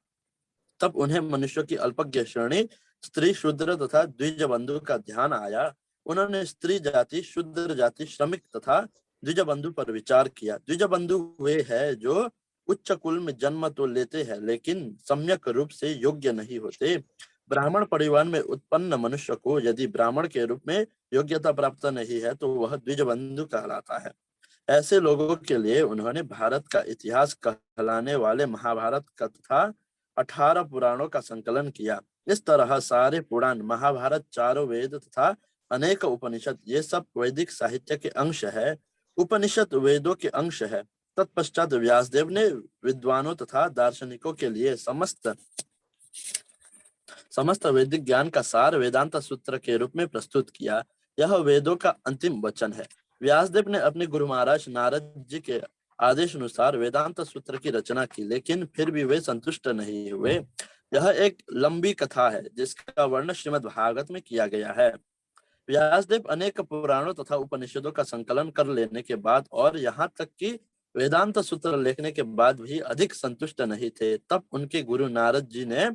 तब उन्हें मनुष्यों की अल्पज्ञ श्रेणी, स्त्री, शूद्र तथा द्विज बंधु का ध्यान आया। उन्होंने स्त्री जाति, शूद्र जाति, श्रमिक तथा द्विज बंधु पर विचार किया। द्विज बंधु वे हैं जो उच्च कुल में जन्म तो लेते हैं, लेकिन सम्यक रूप से योग्य नहीं होते। ब्राह्मण परिवार में उत्पन्न मनुष्य को यदि ब्राह्मण के रूप में योग्यता प्राप्त नहीं है तो वह द्विज बंधु कहलाता है। ऐसे लोगों के लिए उन्होंने भारत का इतिहास कहलाने वाले महाभारत तथा 18 पुराणों का संकलन किया। इस तरह सारे पुराण, महाभारत, 4 वेद तथा अनेक उपनिषद, ये सब वैदिक साहित्य के अंश है। उपनिषद वेदों के अंश है। तत्पश्चात व्यासदेव ने विद्वानों तथा दार्शनिकों के लिए समस्त वैदिक ज्ञान का सार वेदांत सूत्र के रूप में प्रस्तुत किया। यह वेदों का अंतिम वचन है। व्यासदेव ने अपने गुरु महाराज नारद जी के आदेश अनुसार वेदांत सूत्र की रचना की, लेकिन फिर भी वे संतुष्ट नहीं हुए। यह एक लंबी कथा है जिसका वर्णन श्रीमद् भागवत में किया गया है। व्यासदेव अनेक पुराणों तथा उपनिषदों का संकलन कर लेने के बाद और यहाँ तक कि वेदांत सूत्र लिखने के बाद भी अधिक संतुष्ट नहीं थे। तब उनके गुरु नारद जी ने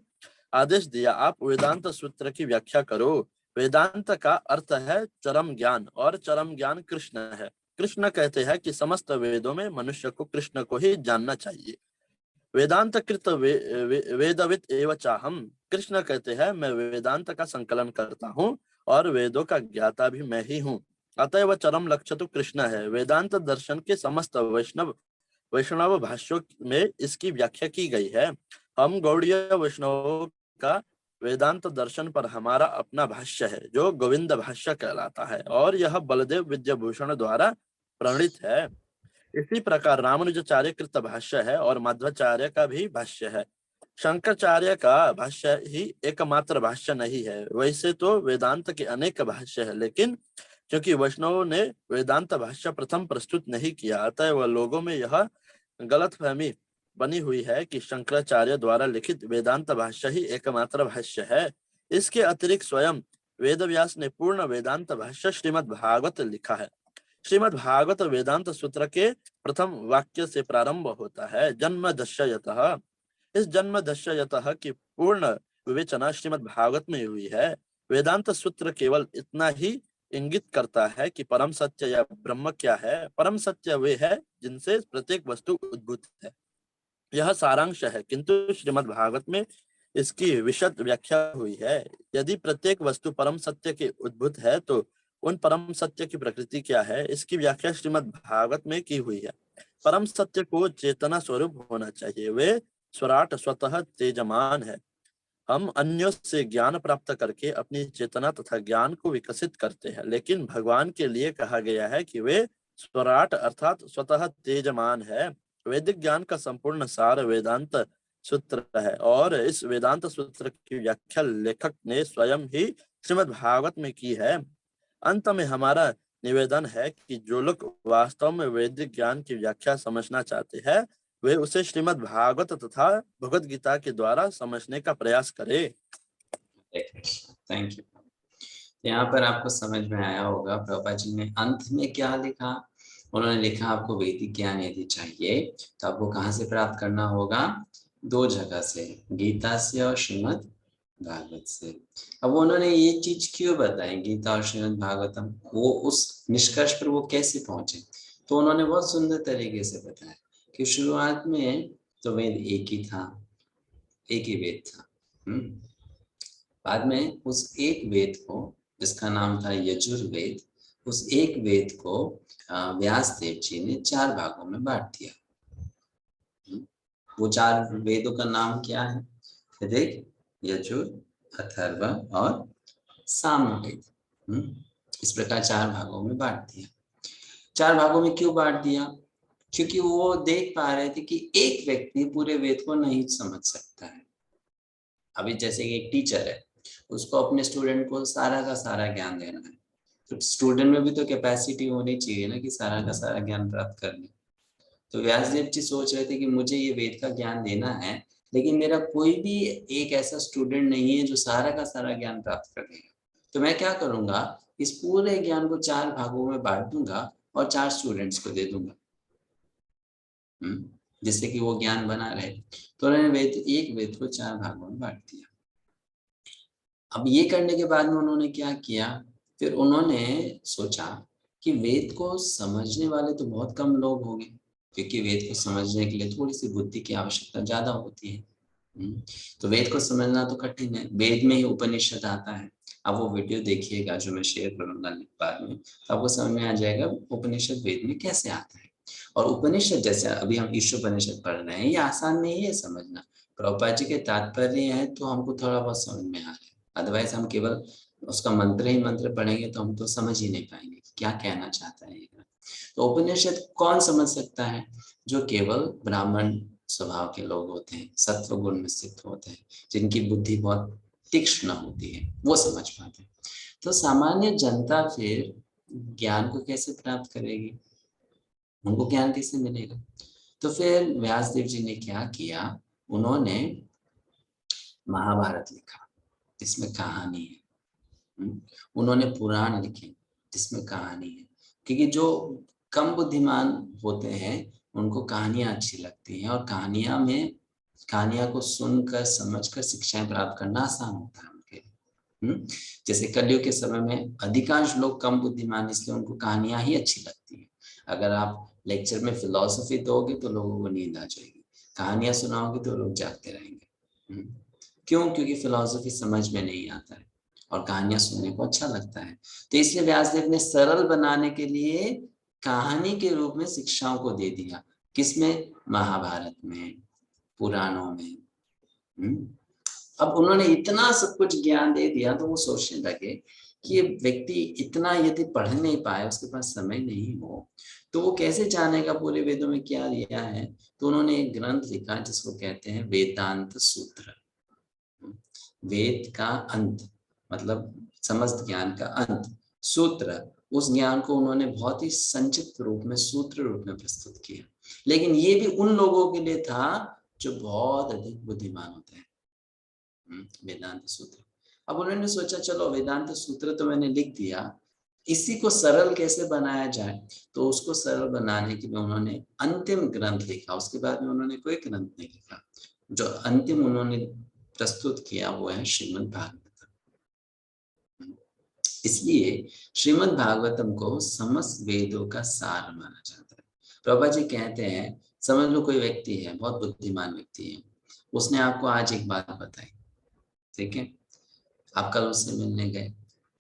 आदेश दिया, आप वेदांत सूत्र की व्याख्या करो। वेदांत का अर्थ है चरम ज्ञान और चरम ज्ञान कृष्ण है। कृष्ण कहते हैं कि समस्त वेदों में मनुष्य को कृष्ण को ही जानना चाहिए। वेदांत कृत वेदवित एव चाहम। कृष्ण कहते हैं मैं वेदांत का संकलन करता हूँ और वेदों का ज्ञाता भी मैं ही हूँ। अतएव चरम लक्ष्य तो कृष्ण है। वेदांत दर्शन के समस्त वैष्णव भाष्यों में इसकी व्याख्या की गई है। हम गौड़ीय वैष्णवों का वेदांत दर्शन पर हमारा अपना भाष्य है जो गोविंद भाष्य कहलाता है और यह बलदेव विद्याभूषण द्वारा प्रणीत है। इसी प्रकार रामानुजाचार्य कृत भाष्य है और माध्वाचार्य का भी भाष्य है। शंकराचार्य का भाष्य ही एकमात्र भाष्य नहीं है। वैसे तो वेदांत के अनेक भाष्य है, लेकिन क्योंकि वैष्णवों ने वेदांत भाष्य प्रथम प्रस्तुत नहीं किया, अतः वह लोगों में यह गलतफहमी बनी हुई है कि शंकराचार्य द्वारा लिखित वेदांत भाष्य ही एकमात्र भाष्य है। इसके अतिरिक्त स्वयं वेदव्यास ने पूर्ण वेदांत भाष्य श्रीमद् भागवत लिखा है। श्रीमद् भागवत वेदांत सूत्र के प्रथम वाक्य से प्रारंभ होता है, जन्म दस्ययतः। इस जन्म दस्ययतः की पूर्ण विवेचना श्रीमद् भागवत में हुई है। वेदांत सूत्र केवल इतना ही इंगित करता है कि परम सत्य या ब्रह्म क्या है। परम सत्य वे है जिनसे प्रत्येक वस्तु उद्भूत है, यह सारांश है। किंतु श्रीमद् भागवत में इसकी विशद व्याख्या हुई है। यदि प्रत्येक वस्तु परम सत्य के उद्भूत है तो उन परम सत्य की प्रकृति क्या है, इसकी व्याख्या श्रीमद् भागवत में की हुई है। परम सत्य को चेतना स्वरूप होना चाहिए। वे स्वराट स्वतः तेजमान है। हम अन्यों से ज्ञान प्राप्त करके अपनी चेतना तथा ज्ञान को विकसित करते हैं, लेकिन भगवान के लिए कहा गया है कि वे स्वराट अर्थात स्वतः तेजमान है। वैदिक ज्ञान का संपूर्ण सार वेदांत सूत्र है और इस वेदांत सूत्र की व्याख्या लेखक ने स्वयं ही श्रीमद् भागवत में की है। अंत में हमारा निवेदन है कि जो लोग वास्तव में वैदिक ज्ञान की व्याख्या समझना चाहते हैं वे उसे श्रीमद् भागवत तथा भगवत गीता के द्वारा समझने का प्रयास करें। Thank you. यहाँ पर आपको समझ में आया होगा प्रभुपाद जी ने अंत में क्या लिखा। उन्होंने लिखा आपको वैदिक ज्ञान यदि चाहिए तो आपको कहाँ से प्राप्त करना होगा? 2 जगह से, गीता से और श्रीमद् भागवत से। अब उन्होंने ये चीज क्यों बताई, गीता और श्रीमद् भागवतम, वो उस निष्कर्ष पर वो कैसे पहुंचे? तो उन्होंने बहुत सुंदर तरीके से बताया कि शुरुआत में तो वेद एक ही था, एक ही वेद था। बाद में उस एक वेद को, जिसका नाम था यजुर्वेद, उस एक वेद को व्यास देव जी ने 4 भागों में बांट दिया। वो 4 वेदों का नाम क्या है? ऋग, यजुर, अथर्व और सामवेद। इस प्रकार 4 भागों में बांट दिया। 4 भागों में क्यों बांट दिया? क्योंकि वो देख पा रहे थे कि एक व्यक्ति पूरे वेद को नहीं समझ सकता है। अभी जैसे एक टीचर है, उसको अपने स्टूडेंट को सारा का सारा ज्ञान देना है, तो स्टूडेंट में भी तो कैपेसिटी होनी चाहिए ना कि सारा का सारा ज्ञान प्राप्त कर ले। तो व्यासदेव जी सोच रहे थे कि मुझे ये वेद का ज्ञान देना है, लेकिन मेरा कोई भी एक ऐसा स्टूडेंट नहीं है जो सारा का सारा ज्ञान प्राप्त कर लेगा। तो मैं क्या करूंगा, इस पूरे ज्ञान को 4 भागों में बांट दूंगा और 4 स्टूडेंट्स को दे दूंगा, जिससे कि वो ज्ञान बना रहे। तो उन्होंने एक वेद को 4 भागों में बांट दिया। अब ये करने के बाद में उन्होंने क्या किया, फिर उन्होंने सोचा कि वेद को समझने वाले तो बहुत कम लोग होंगे, क्योंकि वेद को समझने के लिए थोड़ी सी बुद्धि की आवश्यकता ज्यादा होती है। तो वेद को समझना तो कठिन है। वेद में ही उपनिषद आता है। अब वो वीडियो देखिएगा जो मैं शेयर करूंगा बाद में, तो आपको समझ में आ जाएगा उपनिषद वेद में कैसे आता है। और उपनिषद जैसे अभी हम ईशोपनिषद पढ़ रहे हैं, ये आसान नहीं है समझना। प्रभुपाद जी के तात्पर्य है तो हमको थोड़ा बहुत समझ में आ रहा है, अदरवाइज हम केवल उसका मंत्र ही मंत्र पढ़ेंगे तो हम तो समझ ही नहीं पाएंगे क्या कहना चाहता है। तो उपनिषद कौन समझ सकता है? जो केवल ब्राह्मण स्वभाव के लोग होते हैं, सत्व गुण में स्थित होते हैं, जिनकी बुद्धि बहुत तीक्ष्ण होती है, वो समझ पाते हैं। तो सामान्य जनता फिर ज्ञान को कैसे प्राप्त करेगी, उनको ज्ञान कैसे मिलेगा? तो फिर व्यासदेव जी ने क्या किया, उन्होंने महाभारत लिखा जिसमें कहानी है। उन्होंने पुराण लिखे जिसमें कहानी है, क्योंकि जो कम बुद्धिमान होते हैं उनको कहानियां अच्छी लगती हैं, और कहानियां को सुनकर समझकर शिक्षाएं प्राप्त करना आसान होता है उनके लिए। जैसे कलयुग के समय में अधिकांश लोग कम बुद्धिमान, इसलिए उनको कहानियां ही अच्छी लगती है। अगर आप लेक्चर में फिलॉसफी दोगे तो लोगों को नींद आ जाएगी, कहानियां सुनाओगे तो लोग जागते रहेंगे। क्यों? क्योंकि फिलॉसफी समझ में नहीं आता है और कहानियां सुनने को अच्छा लगता है। तो इसलिए व्यासदेव ने सरल बनाने के लिए कहानी के रूप में शिक्षाओं को दे दिया। किसमें? महाभारत में, पुराणों में। अब उन्होंने इतना सब कुछ ज्ञान दे दिया तो वो सोचने लगे कि ये व्यक्ति इतना यदि पढ़ नहीं पाए, उसके पास समय नहीं हो, तो वो कैसे जानेगा पूरे वेदों में क्या दिया है। तो उन्होंने एक ग्रंथ लिखा जिसको कहते हैं वेदांत सूत्र। वेद का अंत मतलब समस्त ज्ञान का अंत, सूत्र, उस ज्ञान को उन्होंने बहुत ही संक्षिप्त रूप में सूत्र रूप में प्रस्तुत किया। लेकिन ये भी उन लोगों के लिए था जो बहुत अधिक बुद्धिमान होते हैं। वेदांत सूत्र। अब उन्होंने सोचा चलो वेदांत सूत्र तो मैंने लिख दिया, इसी को सरल कैसे बनाया जाए। तो उसको सरल बनाने के लिए उन्होंने अंतिम ग्रंथ लिखा। उसके बाद में उन्होंने कोई ग्रंथ नहीं लिखा। जो अंतिम उन्होंने प्रस्तुत किया वो है श्रीमद् भागवतम। इसलिए श्रीमद् भागवतम को समस्त वेदों का सार माना जाता है। प्रभुपाद जी कहते हैं, समझ लो कोई व्यक्ति है, बहुत बुद्धिमान व्यक्ति है, उसने आपको आज एक बात बताई, ठीक है, आप कल उससे मिलने गए,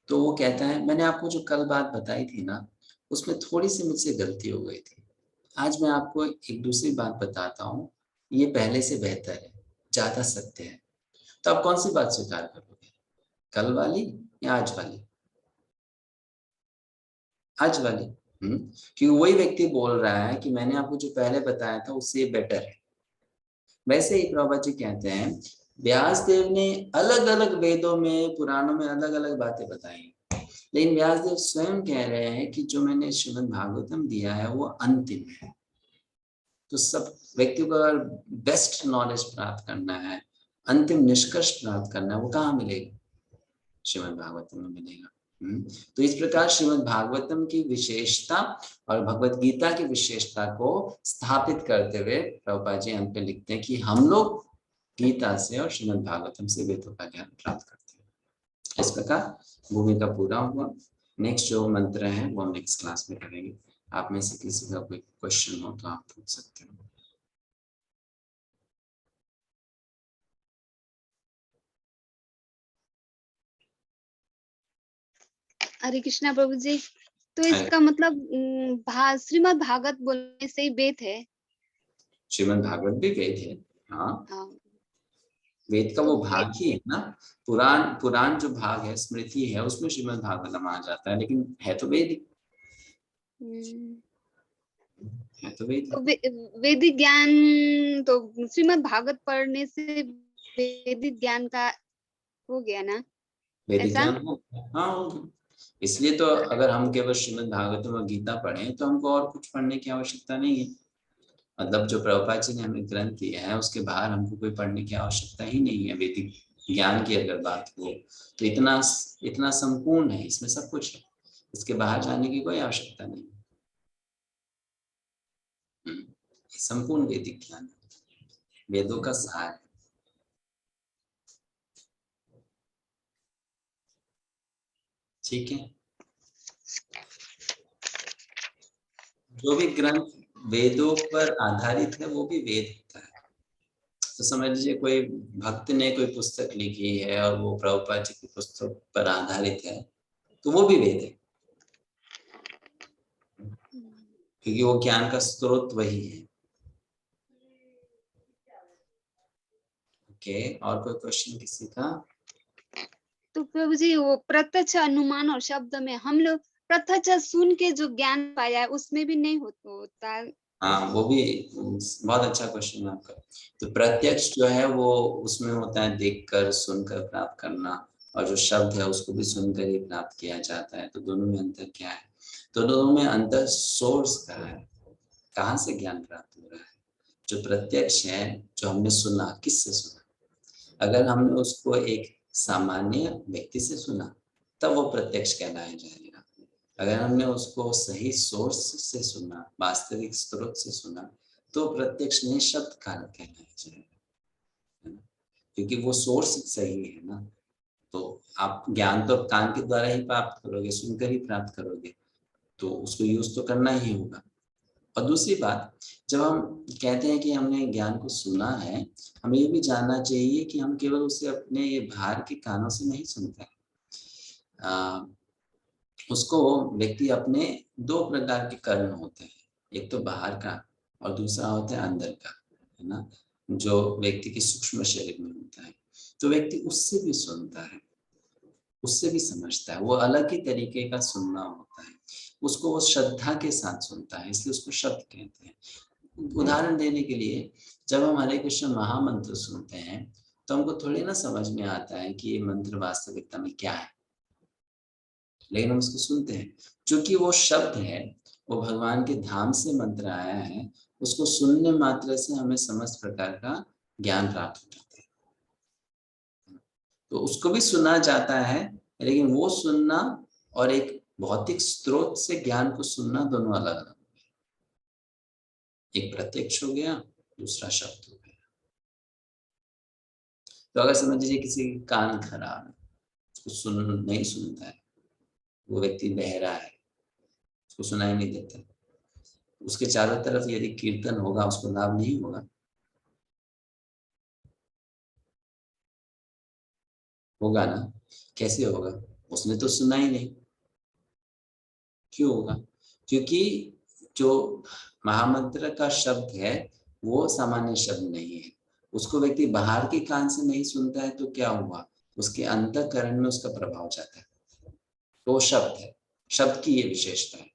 तो वो कहता है मैंने आपको जो कल बात बताई थी ना, उसमें थोड़ी सी मुझसे गलती हो गई थी, आज मैं आपको एक दूसरी बात बताता हूँ, ये पहले से बेहतर है, ज्यादा सत्य है। तो आप कौन सी बात स्वीकार करोगे, कल वाली या आज वाली? आज वाली। क्योंकि वही व्यक्ति बोल रहा है कि मैंने आपको जो पहले बताया था उससे बेटर है। वैसे ही प्रभुपाद जी कहते हैं व्यास देव ने अलग अलग वेदों में, पुराणों में अलग अलग बातें बताई, लेकिन व्यास देव स्वयं कह रहे हैं कि जो मैंने श्रीमद् भागवतम दिया है वो अंतिम है। तो सब व्यक्ति को अगर बेस्ट नॉलेज प्राप्त करना है, अंतिम निष्कर्ष प्राप्त करना है, वो कहाँ मिलेगा? श्रीमद् भागवतम में मिलेगा। तो इस प्रकार श्रीमद् भागवतम की विशेषता और भगवत गीता की विशेषता को स्थापित करते हुए प्रभुपाद जी अंत में लिखते हैं कि हम लोग गीता से और श्रीमद् भागवतम से वेदों का ज्ञान प्राप्त करते हैं। इस प्रकार भूमिका पूरा हुआ। नेक्स्ट जो मंत्र है वो हम नेक्स्ट क्लास में करेंगे। आप में से किसी का कोई क्वेश्चन हो तो आप पूछ सकते हो। हरे कृष्णा प्रभु जी। तो इसका मतलब श्रीमद् भागवत बोलने से ही वेद है? श्रीमद् भागवत भी वेद है। हाँ, वेद का वो भाग ही है ना। पुराण जो भाग है, स्मृति है, उसमें श्रीमद् भागवतम आ जाता है, लेकिन है तो वेद, है तो वेद। तो वैदिक ज्ञान तो श्रीमद् भागवत पढ़ने से वैदिक ज्ञान का हो गया ना? वैदिक ऐसा? ज्ञान हो, हाँ होगा। इसलिए तो अगर हम केवल श्रीमद् भागवतम और गीता पढ़ें तो हमको और कुछ पढ़ने की आवश्यकता नहीं है। मतलब जो प्रभुपाद जी ने हमें ग्रंथ दिया है उसके बाहर हमको कोई पढ़ने की आवश्यकता ही नहीं है। वैदिक ज्ञान की अगर बात हो तो इतना संपूर्ण है, इसमें सब कुछ है, इसके बाहर जाने की कोई आवश्यकता नहीं। संपूर्ण वैदिक ज्ञान वेदों का सार है। ठीक है, जो भी ग्रंथ वेदों पर आधारित है वो भी वेद होता है। तो समझ लीजिए कोई भक्त ने कोई पुस्तक लिखी है और वो प्रभुपाद जी की पुस्तक पर आधारित है तो वो भी वेद है, क्योंकि वो ज्ञान का स्रोत वही है। ओके, और कोई क्वेश्चन किसी का? तो प्रभु जी वो प्रत्यक्ष अनुमान और शब्द में हम लोग प्रत्यक्ष सुन के जो ज्ञान पाया है उसमें भी नहीं होता? हाँ, वो भी बहुत अच्छा क्वेश्चन है आपका। तो प्रत्यक्ष जो है वो उसमें होता है देखकर, सुनकर प्राप्त करना, और जो शब्द है उसको भी सुनकर ही प्राप्त किया जाता है। तो दोनों में अंतर क्या है? तो दोनों में अंतर सोर्स का है, कहाँ से ज्ञान प्राप्त हो रहा है। जो प्रत्यक्ष है, जो हमने सुना, किससे सुना? अगर हमने उसको एक सामान्य व्यक्ति से सुना तब वो प्रत्यक्ष कहलाया जाएगा। अगर हमने उसको सही सोर्स से सुना, वास्तविक स्रोत से सुना, तो प्रत्यक्ष नहीं शब्द कारण कहलाया जाएगा, क्योंकि वो सोर्स सही है ना। तो आप ज्ञान तो कान के द्वारा ही प्राप्त करोगे, सुनकर ही प्राप्त करोगे, तो उसको यूज तो करना ही होगा। और दूसरी बात, जब हम कहते हैं कि हमने ज्ञान को सुना है, हमें ये भी जानना चाहिए कि हम केवल उसे अपने ये बाहर के कानों से नहीं सुनते हैं। उसको व्यक्ति अपने दो प्रकार के कर्म होते हैं, एक तो बाहर का और दूसरा होता है अंदर का, है ना, जो व्यक्ति के सूक्ष्म शरीर में होता है। तो व्यक्ति उससे भी सुनता है, उससे भी समझता है। वो अलग ही तरीके का सुनना होता है, उसको वो श्रद्धा के साथ सुनता है, इसलिए उसको शब्द कहते हैं। उदाहरण देने के लिए, जब हम हरे कृष्ण महामंत्र सुनते हैं तो हमको थोड़ी ना समझ में आता है कि ये मंत्र वास्तविकता में क्या है, लेकिन हम उसको सुनते हैं। क्योंकि वो शब्द है, वो भगवान के धाम से मंत्र आया है, उसको सुनने मात्र से हमें समस्त प्रकार का ज्ञान प्राप्त हो जाता है। तो उसको भी सुना जाता है, लेकिन वो सुनना और एक भौतिक स्रोत से ज्ञान को सुनना दोनों अलग अलग, एक प्रत्यक्ष हो गया, दूसरा शब्द हो गया। तो अगर समझ लीजिए किसी के कान खराब है, उसको नहीं सुनता है, वो व्यक्ति बहरा है, उसको सुनाई नहीं देता, उसके चारों तरफ यदि कीर्तन होगा उसको लाभ नहीं होगा? होगा ना। कैसे होगा? उसने तो सुना ही नहीं। क्यों होगा? क्योंकि जो महामंत्र का शब्द है वो सामान्य शब्द नहीं है, उसको व्यक्ति बाहर के कान से नहीं सुनता है तो क्या हुआ, उसके अंतःकरण में उसका प्रभाव जाता है। तो शब्द है, शब्द की ये विशेषता है,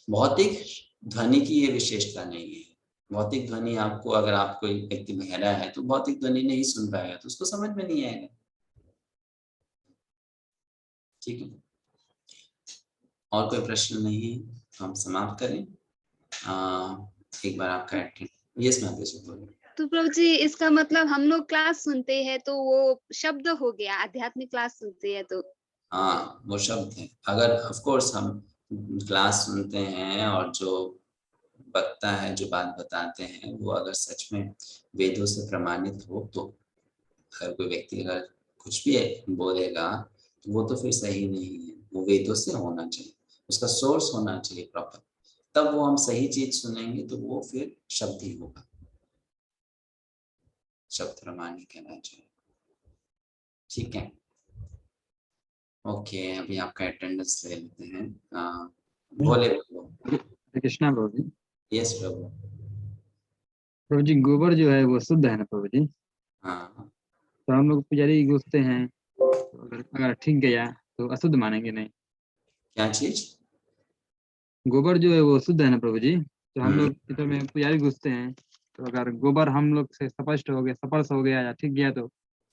भौतिक ध्वनि की ये विशेषता नहीं है। भौतिक ध्वनि आपको, अगर आप कोई व्यक्ति बहरा है तो भौतिक ध्वनि नहीं सुन पाएगा तो उसको समझ में नहीं आएगा। ठीक है, और कोई प्रश्न नहीं है तो हम समाप्त करें। एक बार आपका यस मैम बोलिए। तो प्रभु जी इसका मतलब हम लोग क्लास सुनते हैं तो वो शब्द हो गया, आध्यात्मिक क्लास सुनते हैं तो। हाँ वो शब्द है। अगर ऑफ कोर्स हम क्लास सुनते हैं और जो वक्ता है जो बात बताते हैं वो अगर सच में वेदों से प्रमाणित हो तो, अगर कोई व्यक्ति अगर कुछ भी बोलेगा तो वो तो फिर सही नहीं है, वो वेदों से होना चाहिए, उसका सोर्स होना चाहिए प्रॉपर, तब वो हम सही चीज सुनेंगे तो वो फिर शब्द ही होगा, शब्द प्रमाणित कहना चाहिए। ठीक है, ओके, अभी आपका अटेंडेंस ले लेते हैं। बोले कृष्णा प्रभु जी। यस प्रभु। प्रभु जी गोबर जो है वो शुद्ध है ना प्रभु जी? हाँ तो हम लोग पुजारी घुसते हैं तो अगर ठीक गया तो अशुद्ध मानेंगे नहीं? क्या चीज? गोबर जो है वो शुद्ध है ना प्रभु जी? तो हम लोग चित्र में पुजारी घुसते हैं तो अगर गोबर हम लोग से स्पष्ट हो गया, स्पर्श हो गया या ठीक गया तो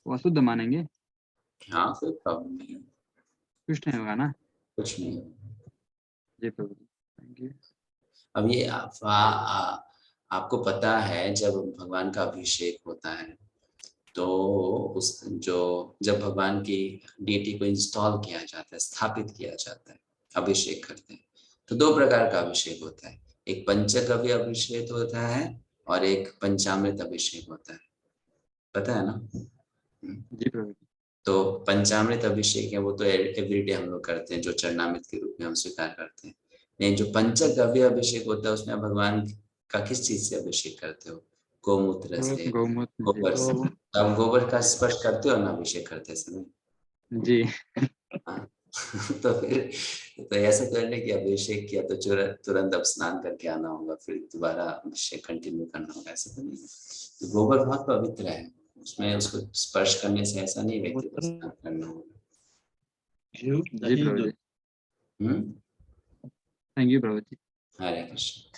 वो अशुद्ध मानेंगे? हाँ कोई प्रॉब्लम नहीं, कुछ नहीं होगा ना? कुछ नहीं। जी प्रभु जी, थैंक यू। अब ये आपको पता है जब भगवान का अभिषेक होता है तो उस जब भगवान की डीटी को इंस्टॉल किया जाता है, स्थापित किया जाता है, अभिषेक करते हैं, तो दो प्रकार का अभिषेक होता है, एक पंचगव्य अभिषेक होता है और एक पंचामृत अभिषेक होता है, पता है ना? जी प्रभु। तो पंचामृत अभिषेक है वो तो एवरीडे हम लोग करते हैं, जो चरणामृत के रूप में हम स्वीकार करते हैं। नहीं, जो पंचगव्य अभिषेक होता है उसमें भगवान का किस चीज से अभिषेक करते हो? गोमूत्र से, गोबर से। अब गोबर का स्पर्श करते हो ना अभिषेक करते समय? जी। तो फिर तो ऐसा करने की अभिषेक किया तो तुरंत अब स्नान करके आना होगा, फिर दोबारा अभिषेक कंटिन्यू करना होगा, ऐसा तो नहीं। तो गोबर बहुत पवित्र है, उसमें उसको स्पर्श करने से ऐसा नहीं व्यक्ति को स्नान करना होगा। थैंक यू प्रभु जी। हरे कृष्ण।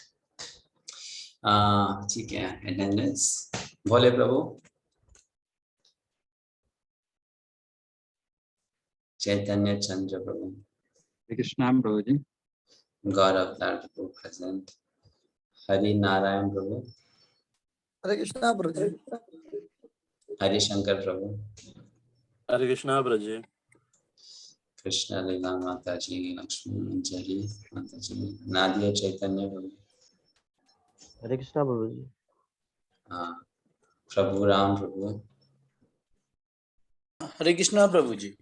ठीक है, अटेंडेंस बोले प्रभु। चैतन्य चंद्र प्रभु, कृष्णा प्रभु जी। गौरव प्रभु प्रेजेंट। हरि नारायण प्रभु। हरे कृष्णा प्रभु जी। हरि शंकर प्रभु। हरे कृष्णा प्रभु जी। कृष्ण लीला माता जी, लक्ष्मी मंजरी माता जी, नादिया चैतन्य प्रभु। हरे कृष्णा प्रभु जी। हाँ, प्रभु राम प्रभु। हरे कृष्णा प्रभु जी।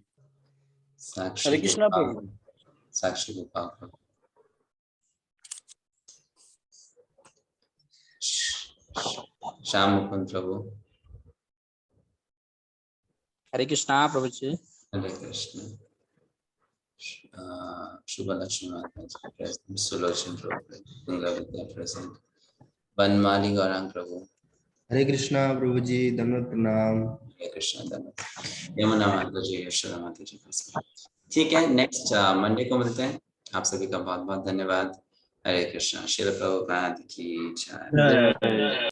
साक्षी हरे कृष्णा प्रभु। साक्षी गोपाल प्रभु। श्याम मुकुंद प्रभु। हरे कृष्णा प्रभु जी। हरे कृष्ण। शुभ लक्ष्मी माता जी प्रेजेंट। सुलोचन प्रभु, गंगा विद्या प्रेजेंट। बनमाली गौरांग प्रभु। हरे कृष्णा प्रभु जी, धन्यवाद प्रणाम। हरे कृष्ण, धन्यवाद। यमुना माता जी, यशोदा माता जी प्रेजेंट। ठीक है, नेक्स्ट मंडे को मिलते हैं। आप सभी का बहुत बहुत धन्यवाद। हरे कृष्णा। श्रील प्रभुपाद की जय।